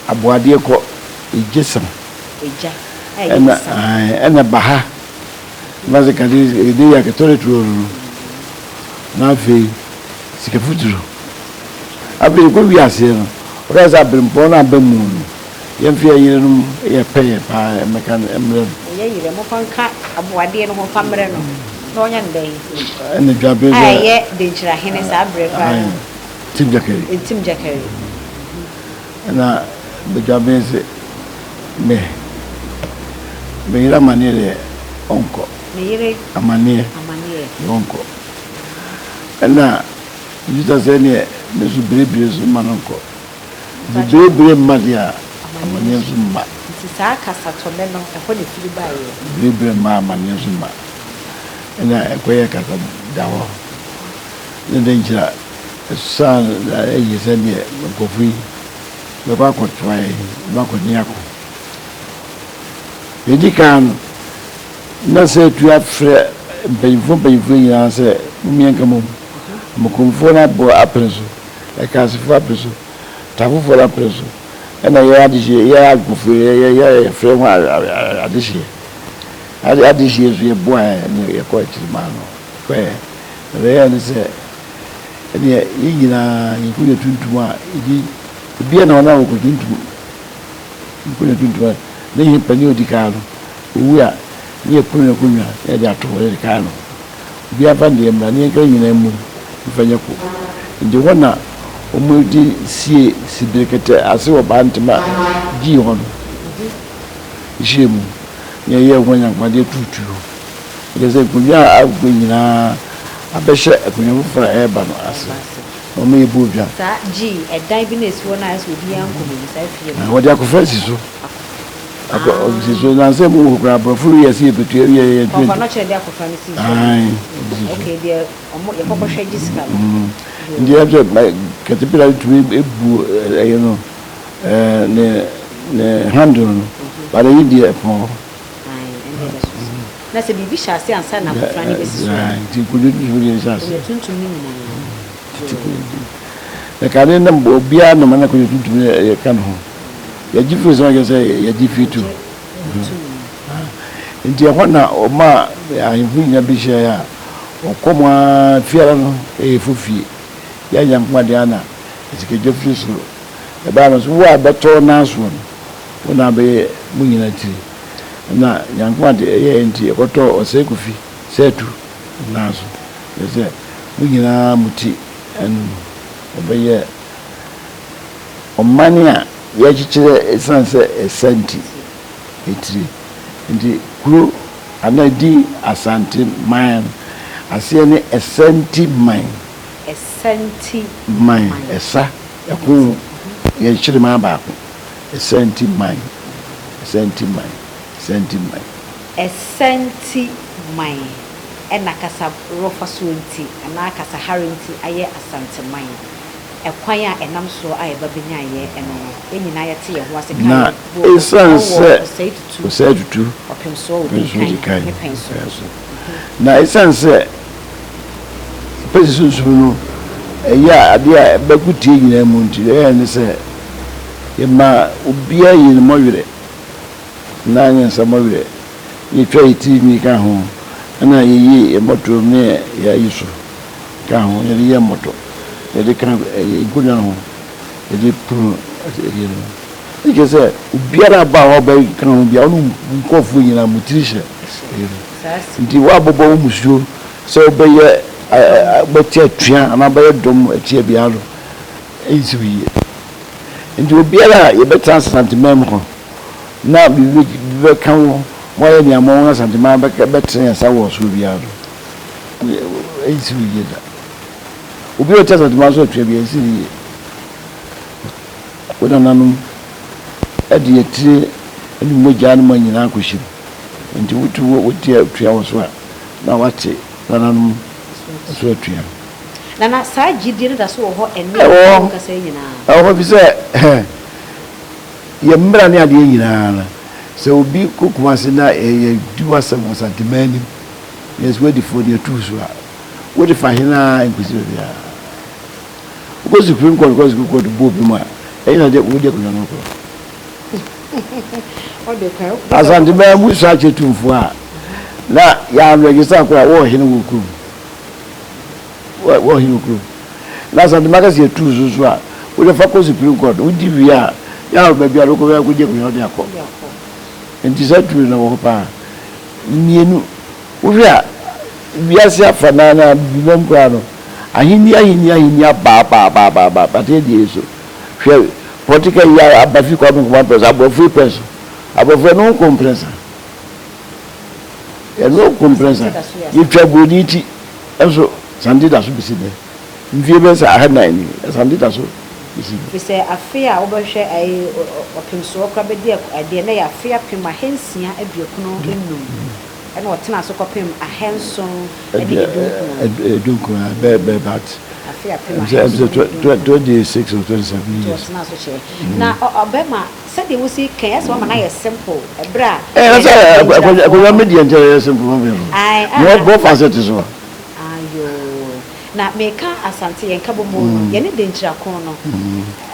aboade ko ejesam eja ena baha maze kadi de ya ketore turo na fe sikafuturo abi ko wi ase no Reza brimpo na bamu ye mfia yire no ye peye pa mekan emre ye yire mo fanka aboade no ho famre no no onya ndai ene dwabe ye de nchira hene sa bre pa tim jakari na de dwabe se me ira manere onko me yire amanie onko na yuta sene mesu brebre su manonko Bibre madia amanya zuma sisa kasa tole no e ko ne firi bae bibre ma amanya zuma ena ekoye kasa dawo ne denjira san la yesene ko fui le ba ko twae ba ko niako edikan na se tu afre bemfo ya se mienka mo kumfo na bo apreso e kasi fo apreso tafu fora preso ena ya dije ya gufu ya frame adije adije zu ye boa ni ye ko chimano kwe re ni se eni yina yikuye tuntuma idi bia na ona ko tuntum yikuye tuntuma ne ye pani odikano uwa ye kunya ya da to re kano bia fa de mra ne ka yina mu fanya ko ndi wona omudi sie sibrekete ase obantima gi hono jemu ye wonya kwade tutu ngeze kunya agonyina abehye akunya fura eba no ase o me bobia sa gi edan bi na esi wona ase obi anko me sa fie na wodi akofrasi so so na se mu kura brofuru ye si betu ye ko no chere de akofra ni si ai okay de omo ye kokoshe gisika ndi ajo caterpillar to ebu you know ne handle para yidi e po na se bibi shase ansa na akofra ni besi so ti kudu ni shase tuntum ni na kane na obia no mana kudu tuntum ye kan ho ya jifu so ya say ya jifitu ndi hona o ma ahinya bi sha ya okoma fiara no fufi ya yankwa ana etike jefri so e ba no so wa beto na so wona be munyina tiri na yankwa de ye enti ekoto Osei Kofi setu na so ye munyina muti en obeye omania ya chichire esanse esanti etiri ndi kuro anadi asante man asie ne esanti man esa ekun ye chire ma ba ko esanti man ɛna kasa rofa so nti ana kasa harenti aye asanteman ekwan a enam so a eba benya ye eno enyina yete ye ho ase kan na esanse Osei Tutu opemso obi kan ne penso na esanse pesi no eya ade a bakutie nyina mu nti ne se yema obia yi ne moyere na nyansa moyere ye twa iti mi ka ho ana ye moto me ya yiso ka ho ye moto ye kan igunya ho ye pro ye no ye se obiara ba ho ba kan ho bia no nkofu nyina mutirisha nti wa bobo musuo se obeye bati atua ana ba dom atia bia no ezu yi nti obiara ye beta santimem ho na bi kan wo moye ni amon santimem betre sa wo so bia no ezu yi da obi o tesa santimem so atua bia esi yi wona nanum edi etire eni moja no manyina akoshim nti wutu wo tia atua wo so a na wate nanum so atua na saa gidie da so ho enne ka say nyina ho bi se ye mbra ne ade nyina na se obi kokuma se na ye duwa se mo santimani yes we di for the two so we di fa hina nkusi bia ko supreme court ko ko do bo bi ma na de wo de ko no ko o de ko asantimani mu sa chetumfu a na ya register ko wo hina wo ku wo hina ku na santimani se tu so a wo de fa ko supreme court wo di bia ya ba bia ko ya ko je ko yo de akọ enti sa tu na wo pa mienu wo hia biase afana na bibam kwa no ahini ba te di eso hwe political ya abafi kwa mo pesa abofi pesa abofi no compressor e no compressor ye twa boniti enso sandi da so bisi de mvie be sa ha nan ni sandi da so we say afia obehwe ai opemso okra be de na ya afia pema hensia aduokuno ennum ena otena so kopem ahenson edunku be bat afia pema 26 or 27 years otena so che na obema said they will see can yes one na ye simple ebra na say ko media nje simple mo be no go facet so ayo na meka asante yen kabo mo ye ne denchira kon no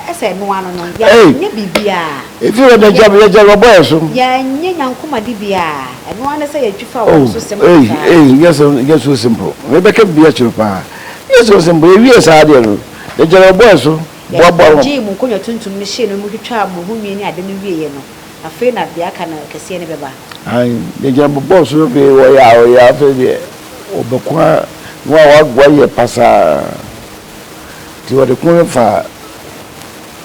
ese no ano no ya nye bibia if you the job you job boy so ya nye nyankoma di bia eno ano se ya twifa wo so simple yes so simple we be ka bia chupa yes so simple we sa de no the job boy so bobo ji mu konyo tuntum ne hye no mu twitwa mo hu nwi ni ade no wie ye no afi na bia ka na kese ne beba ai the job boy so be wo ya afi de obekwa wa gwaye pasa ti wa de kun fa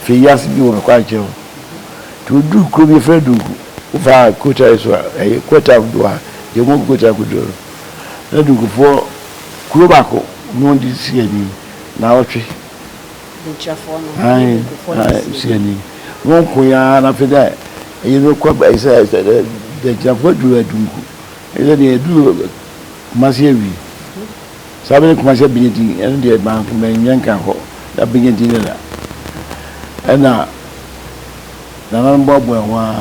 fi yas bi wo kwa che to du ko bi fa du fa kota so e kota do a je mo kota ko do na du ko fo kuro ba ko no di si ani na otwe de chafo no ai si ani won ko ya na fe da e no ko ba isa de chafo du adunku e de du masiewi sabe kuma se binyeti en de ban kuma nyanka ho da binyeti na na nan bobo wa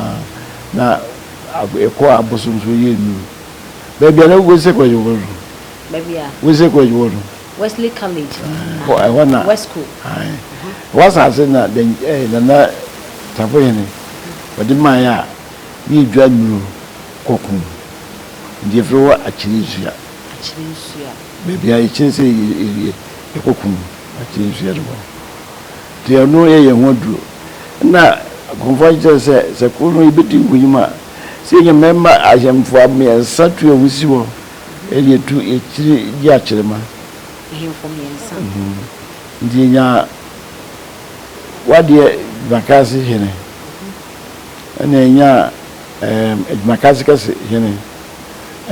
na eko abosun so ye nu baby na go se ko yo baby a we se ko yo Wesley College ko I wanna West School ai was as na den na tafo ye ni odi man ya ni dwa nu kokun ndi fro wa achirisu baby I chinse ekokun achirisu ya do te no ye ho duro na konfaje se kuno ibeti gunyima se nye member ajemfo am satu ewusi wo ele tu echiri ji achirema ehemfo miensa ndi nya wade vakasi hene ana nya makasi kasi hene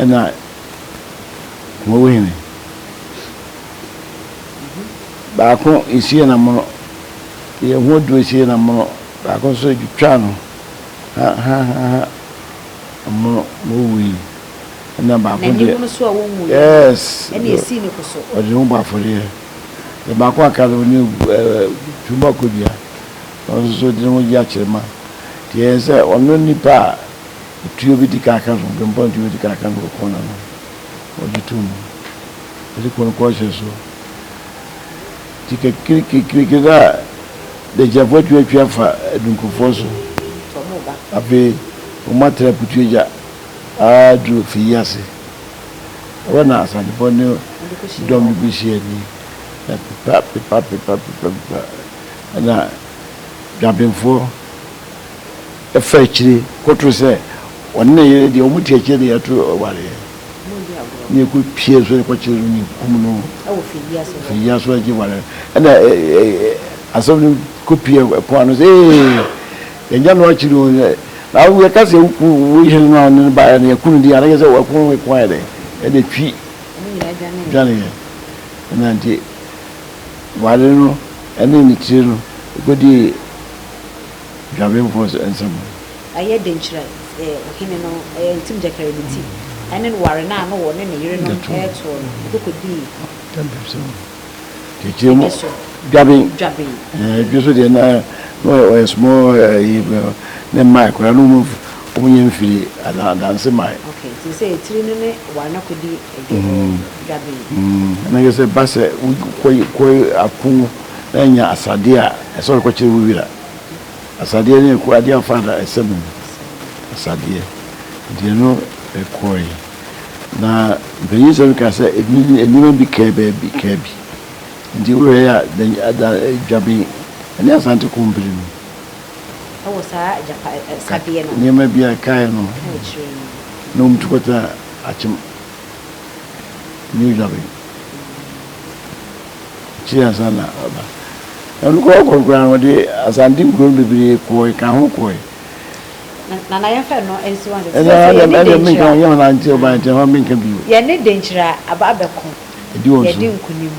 ana mo hene ba ko isi na mo ye ho do isi na mo ba ko so jutwa no ha mo wi na ba ko de na so a wo mu yes ene esi ni kuso o de mo ba fo de e ba ko aka lo ni tuba ko bia o so de mo ya chema ti e se ono nipa tuyo bi dika kan so gbo tuyo dika kan ko na no o di tu ele ko so ti ke kiri da de javo tuyo tuya fa dunko foso abe o matra putuja adu fiyase wana asani bone dom bi sheni na papa na jabemfo e fechiri kotro se wonne ye de omuti echiri ya to wale ni ku pie so ko chiri ni kumuno awo fiyase wa ji wale na aso ku pie ko anu se enja no achiri na we ka se ku we hin na ne ba ne kunu di ara se wa kunu we kwa de e de twi jani na ndi wale no ene ni tiri no godi Yarib was ensam aye denchira okene no tim jakare biti ene no ware na no wone ne yire no eto no kokodi tempso tejemo gabi biso de na no small ne mai ko no mu omunye mfiri ala dance mai okay so say tiri ne ware na kodi gabi na yese base ko akun enya asade a eso ko chiri wira asade ne ko ade afanda esem asade de no ekoi na beyi so ka se enima bi kebe ndi we ya den ada jabi ani asante ko mbiri no awo sa japa sabie no nyema bi akai no no mtukota achim ni jabi chia sana aba anu ko gran wode asante ngro bibiri ko ka ho ko na ya fa no ensi wan se mi kan yama na nti oba nti ho mi kan bi ye ne denchira aba abeko ye di nkunim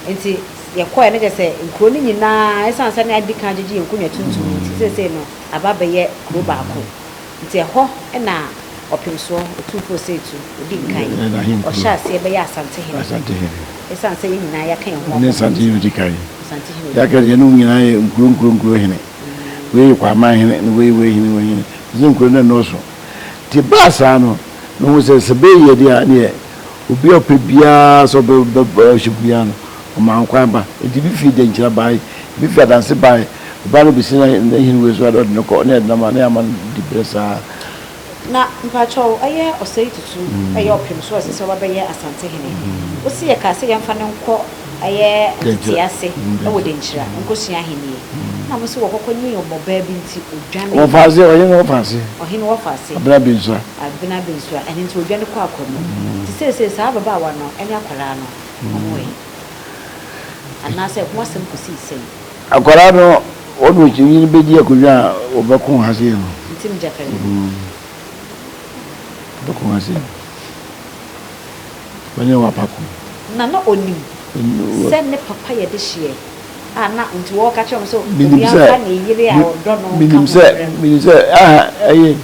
enti ye ko ne je se nkro ni nyina esansa ne adi kan jeje nkunya tuntum nti se no aba be ye kro ba ko nti ho na opimso Otumfour Osei Tutu odi kan o sha se be ya asante he esansa ye nyina ya kan ho ne asante he odi kan ya ka ye no nyina ye nkro hene we kwa ma hene we hene zinkro na no so ti basa no no se be ye dia ne obi opebia so be shibia no o ma nkwa ba e di bi fi de nchira bai bi fi dance bai ba no bi sina hene we so adod no ko ne na ma ne aman di bresa na mpacho aye Osei Tutu aye opimso ase so ba be ye asante hene o si ye ka se ye mfa ne nko aye tiase e wo de nchira nko sua hene na mo se wo kokko nyi obo ba bi nti odwane o faase o ye no faase o hene wo faase abna binso ene nti odwane kwa akono ti se sa baba wa no ene akwara no mo we ana se ko asem ko si sei akwara no o do chi ni be di akudwa o ba ko ha se no tim jakare ba ko ha se bane wa pako na no onim se ne papa ye de hie ana nti wo ka chom so ya ka ne yire a odo no minim se aye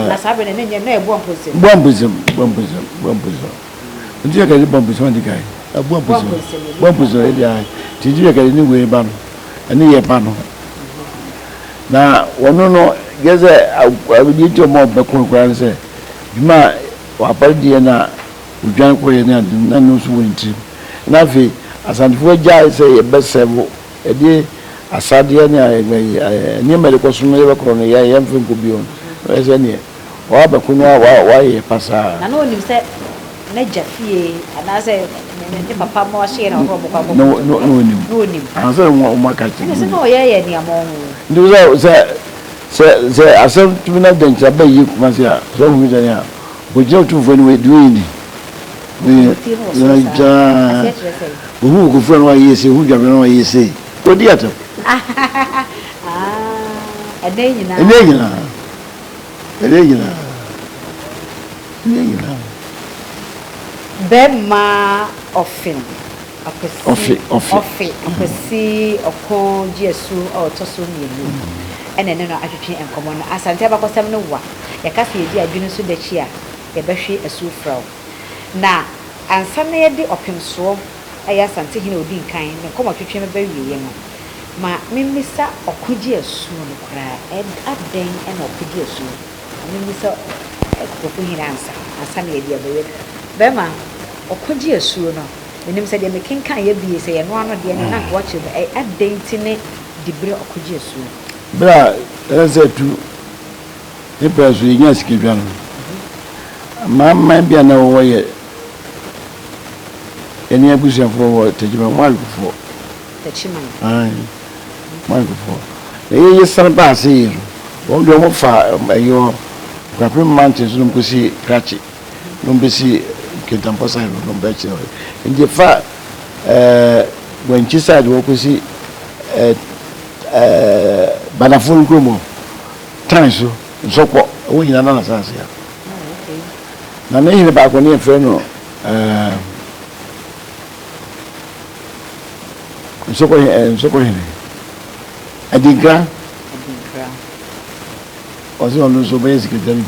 na sabe ne nye na ebomposim nti ya ka bomposim ndi kai bomposim dia ti ya ka ni we ba no ani ye ba no na wono no geze abidi to mo be ko kwa se juma wa pardi na udwan ko ye na no so wonti na fe asantefo gya se ye besevo e di asade ne mele ko suno ye ko no ye mfe ko bion e se ne wa ba kunu wa ye pasa na no nim se na jafie ana se ne papa mo hye na ro bokwa no nim anse mo makati ne se no ye ni amo ndu se asem tuna dencha ba yi kuma se a so hu jani a bojo Otumfour ni we duwe ni ja buhu ko fun wa yese hu jabe no yese ko di ato eneyina bema ofin apesi oko jesu o toso mienu ene no atwetwe enkomo no asante abakosam no wa yakase edi adwene so dachi a yɛbɛhwe asufrɛw na ansa na yɛde ɔpemsoɔ ɛyɛ asante hene odi nkan ne nkɔmɔ twetwe me bɛwie no ma mimmisa ɔkogye asuo no koraa adɛn ɛna ɔkogye asuo mimmisa ɛkɔkɔ hene ansa na yɛde abɛyɛ bɛma ɔkogye asuo no menim sɛ deɛ mekenkan yɛ bie sɛ yɛno ano deɛ ne na nkɔkye no adɛn ti ne dibere ɔkogye asuo bra ɛsɛ tu ne pɛso yɛnya sikadwa no mama bia na wɔwɔ yɛ ɛne abusuafoɔ wɔ tagyima malkofoɔ malkofoɔ na yɛyɛ sane baase yi no wɔn deɛ wɔn fa ɛyɛ kwapem mountains no mkɔsi krakye no mbɛsi kentampɔ side no mbɛkyerɛ hɔ nti fa wankyi side wɔkɔsi banafo no kurom tan so nsɔkɔ ɛwɔ nyina na nasase a na ne hene baako ne yɛfrɛ no nsɔkɔ hene adinkra ɔsɛ ɔno nso bɛyɛ sikadwa no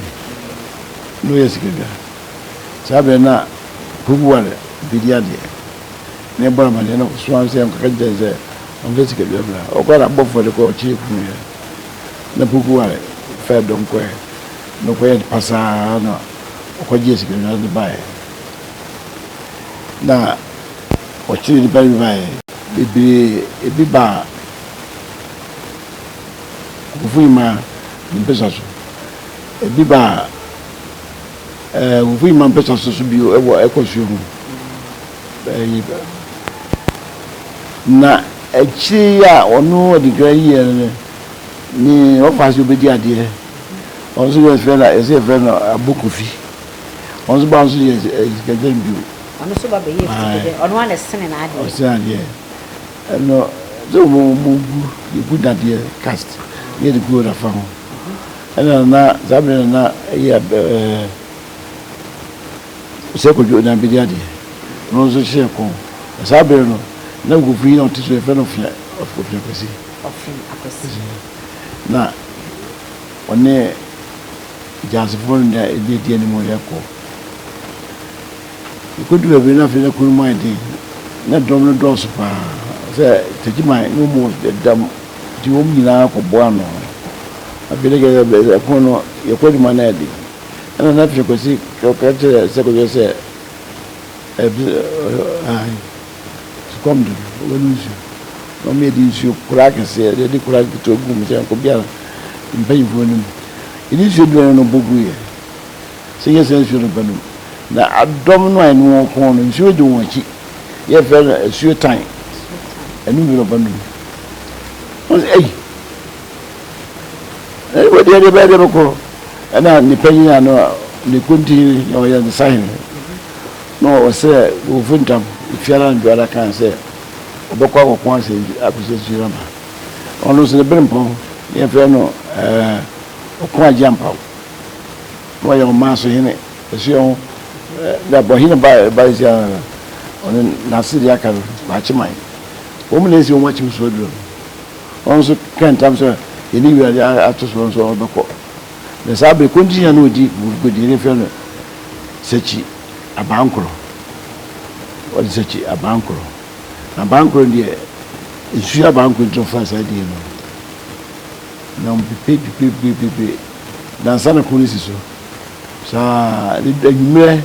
bi na ɔyɛ sikadwa saa bɛrɛ no a puguware bidi adeɛ ne ɛbɔ amadeɛ no soa sɛ nkaka gyɛ sɛ ɔmfɛ sikadwa bra ɔkɔ na abɔfoɔ de kɔ ɔkyerɛ kunu yɛ na puguware fɛ dɔnkɔɛ na ɔkɔyɛ pasaa na ɔkɔgye sikadwa no baeɛ na ɔkyerɛ nipa bi baeɛ bebree ebi baa kufu ima mpesa so ebi baa kufu ima mpesa so so bio ɛwɔ ɛkɔsuo mu na akyire a ɔno ɔdigra yie no ne ɔfaase obɛdi adeɛ ɔno nso yɛ fɛ na ɛsɛ fɛ no abokofi ɔno nso ba nso yɛ sikagya bio ɔno nso ba bɛyɛ sikagya ɔno ana sene na adeɛ ɔsene adeɛ ɛno sɛ mo gu yɛgu dadeɛ cast yɛde gu ɔda fa ho ɛna na saa bere na ɛyɛ sɛ kɔdwo na bɛdi adeɛ ɔno nso hyɛ kɔn saa bere no na nkurɔfo yi na ɔte so yɛfrɛ no ɔfia akwasi na ɔne gyansefoɔ no da ɛdi adi anim yɛkɔ yɛkɔdu baabi no afei na kuro mu ayɛ den na dɔm no dɔɔso paa sɛ tagyima ne mu dam nti wɔm nyinaa kɔboa no afei ne ɛko no yɛkɔ adwuma no ɛde ɛna na afei kwasi kɔka kyerɛ sɛ kɔdwɛ sɛ sukɔm do wɔne nsuo na ɔma yɛde nsuo koraa kɛseɛ yɛde koraa ketewa gu mu sɛ nkɔbiara mpanyimfoɔ no mu ɛne nsuo duane no bɔgu yɛ sɛ yɛ sɛ nsuo no ba no mu na adɔm no a ɛne wɔn kɔn no nsuo de wɔn akyi yɛfrɛ no asuo tan ɛno bi no ba no mu ɔsɛ ɛyi ɛnibɔdeɛ deɛ bɛyɛ deɛ bɛkɔ ɛna nipa nyina no a ne konti na ɔyɛ ne sahene na ɔsɛ wɔfo ntam fiara no dwara kan sɛ ɔbɛkɔ akɔko asɛ akɔsɛ nsuo ama ɔno nso ne bere mpɔn ne yɛfrɛ no ɔko agye ampaw na ɔyɛ ɔmaa so hene asuo ho da bɔhene ba si a ɔne n'ase deɛ aka no baakye man wɔn mu na esi wɔn akyi nsuo duro wɔn nso kɛntam sɛ yɛne wiade ato so nso ɔbɛkɔ na saa bere kontinya no odi gudi ne fɛ no sɛkyi abankoro ɔde sɛkyi abankoro na abankoro deɛ nsuo abankoro nto fa saa deɛ no na pepe dansa na kɔn si so saa enyimrɛ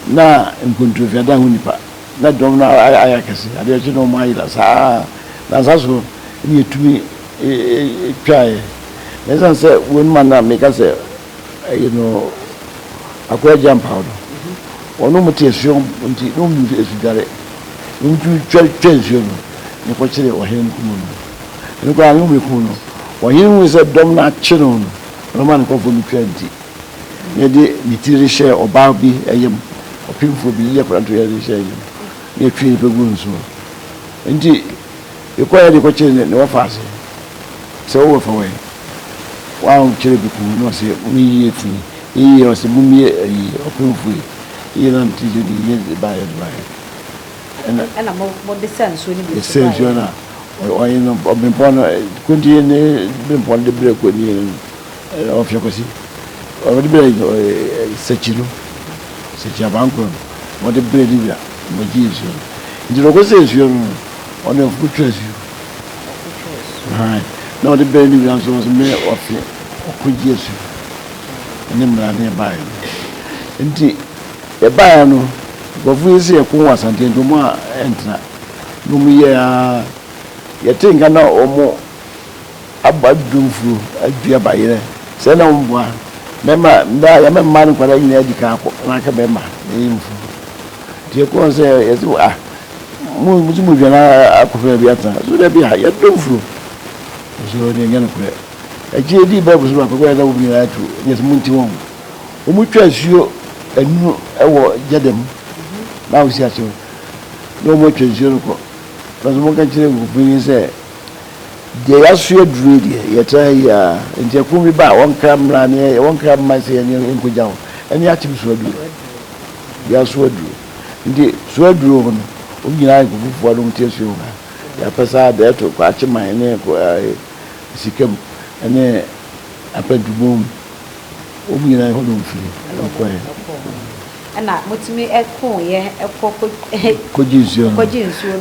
na nkontrofia da ho nipa na dɔm na ayɛ kɛse adeɛ kye na ɔmo ayɛ saa dansa so ne yɛtumi twaeɛ na ɛsiane sɛ wɔn mu na meka sɛ ɛyɛ no akɔyɛ gya mpaw no ɔno mo te asuo nti na ɔmo esudware ɔmo twa nsuo no ne kɔkyerɛ ɔhene no kum no ne kɔ ano mo kum no ɔhene mu sɛ dɔm na akye no no ɔno ma ne kɔfo no twa nti ne de ne tiri hyɛ ɔbaa bi ɛyɛ mu ɔpemfoɔ bi yɛ kwanto yɛ de hyɛ yɛ mu ne twi nipa gu nsuo nti ekɔyɛ de kɔkyerɛ ne wɔfa ase sɛ wɔwɔ fa wɔyɛ wɔn kyerɛ bi kum na ɔsɛ mo yie fi yie ɔsɛ mo mie ɛyi ɔpemfoɔ yie na ti de yie ba yɛ ɛna mo de sɛ nsuo ne bi sɛ nsuo na ɔyɛ no ɔbɛnpɔ no konti ne bɛnpɔ de brɛ kɔ ni ɔfɛ kɔsi already been Sechino, Sechabanco, what the bread is. The local says you on your good choice. Right. Now the bread was mere of it, or could yes you. And then nearby. Indeed, a bayano, but we see a Kuwas and Tenduma enter. No, me, you think I know or more about Otumfour a dear by there. Send on one. Member, I am a man for any education like a member. Dear Quan say, as you are. Move and I prefer Beata. So there be a Otumfour. So they get a JD Babbles where there will be like to yes, Munti one. We trust you and you Jadem. Now, see you. No more treasure. But one can tell you, say, they are sure dready. Yet I interpret about one camera near one crab mice and in Kujao. And the active sword. They are sword. Indeed, sword room. Only I go for long tears you. I pass out there to catch my name. She came and then I put the boom. Only I hold on free. Na mutumi ekon ye ekoko kojinsuo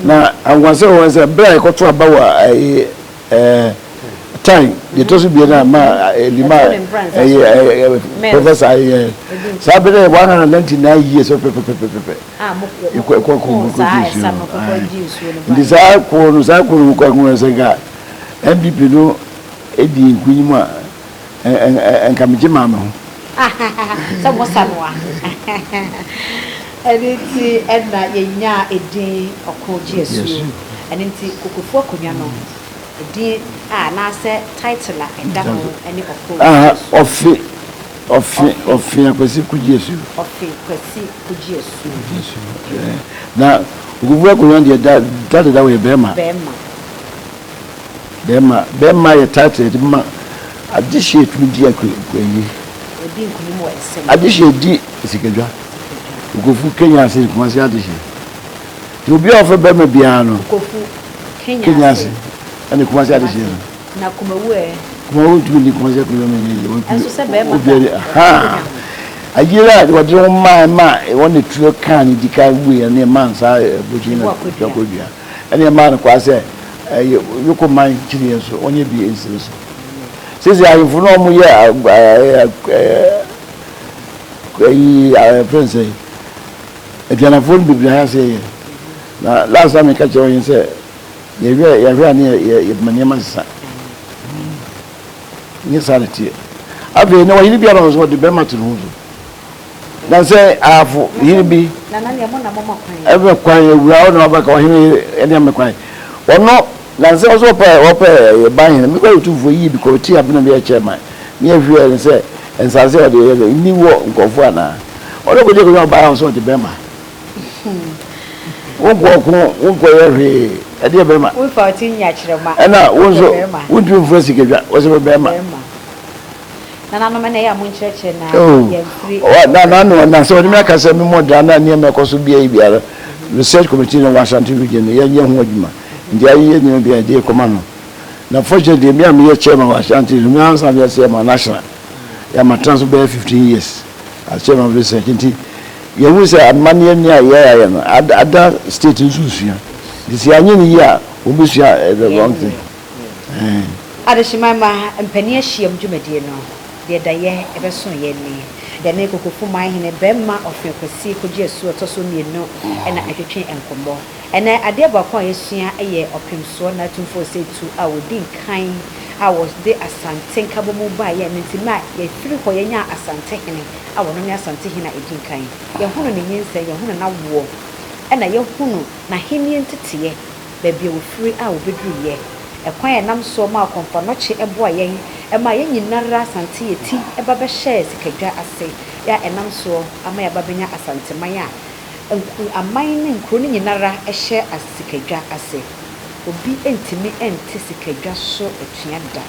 na anwanse wonse bra ekoto abawa time de to so bi na ma lima professor sabere 199 years of pepe mo ko ndisa ko no sa ko ko ngonse ga MPP no edi nkunyimu a enkamije mama ho so mosanwa editi edna yenya edin okoji esu enenti kokofo akonya no edin na se title a enda ho eni okoji ofi akwesi kuji esu ofi kwesi kuji esu na kokofo akonya de da we bema ye title de ma adishe tudi akwenyi adishe di sikejwa ukofu Kenya se kumasi adishe to bi ofe be me biano ukofu Kenya se ani kumasi adishe na kumawe tu ni kumasi ko yo me enso se be ma ha ajira de wode ma won tuo kan di kai we ne man sa bojina ko bia ene man kwa se yoko man chiri enso onye bi enso sisi ayifu no mu ye prince ediana phone biblia ha say na last time ka che oyin say ye ani ye maniama sa ni sanity abe no yiri bia no so de be matu no na say afu yiri bi na ne mo na mo kwan ebe kwan ewura no ba ka ohin ene me kwan ono na say also ope ban me kwa Otumfour yi bi ko ti abuna be chairman me ahwe say ensase o de ni wo nkofo ana o ko je ko ba so de bema wo ko ye e de bema wo fa ti nya kire ma na wo so wo Otumfour sikejwa wo so bema na no me na ya mo nchreche na ye free na so de me aka se me mo da na ne me ko so bia yi bia research committee no Washington region ye nye ho adwuma ndi ayi nye bia de komano na fortunately me am ye chairman Washington me answer be say ma national ya ma transfer 15 years as chairman of research nti ye wu say amane ni ya no other state nsusua this ya nye ni ya obusua the wrong thing adeshimama mpani ahia mdwumadie no de da ye ebeso ye ni de ne kokofu man hene bemma ofekwasi koji esu otoso mienu na atwetwe enkombo ene ade ba kwa yesua eye opemso na Otumfour Osei Tutu a wodi kan a was de asante nkabomu ba ye ntima ye firi ho ye nya asante hene a wono nya asante hene edin kan ye hunu ne nyinse ye hunu na wo na ye hunu na henie ntete ba bia wo firi a wo bedru ye ekwan ye nam so ma akomfa no che ebo ye ma ye nyinara asante ye ti eba be share sikadwa ase ya enam so ama ya babenya asante maya enku aman ne nkro ne nyinara ehye asikadwa ase obi entimi enti sikadwa so etua da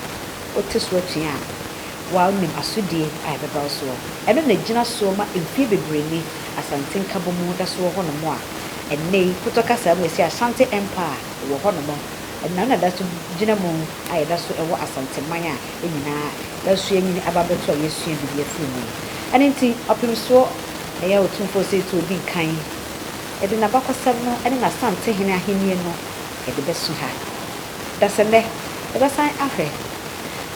oteso etua wa nim asudie ai beba so eno na gina so ma emfie bebreni asante nkabomu da so ho no mo a enne kutoka sa mo si asante empire wo ho no mo na na da so gina mu ayi da so ewo asanteman a enyina da so enyi ababeto a yesu bibia firi mu ane nti apemso eya Otumfour Osei Tutu odi kan e de na bakosam no ane na sante hene ahenie no e de beso ha da sene e ba san ahwe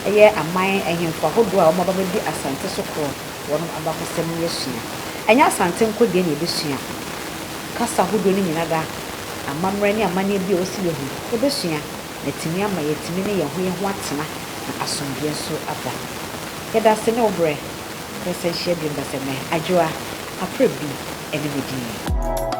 eye aman ehemfo hodo a omaba bi asante so ko wono abakosam yesua enya asante nkode na ebesua kasa hodo ni nyina da amamre ni amane bi o si yehu ebesua na timi ama yetimi ne yeho atena na asomdwe so aba yeda se ne obre pese hye bi ndaseme adwoa Aprebi ene medin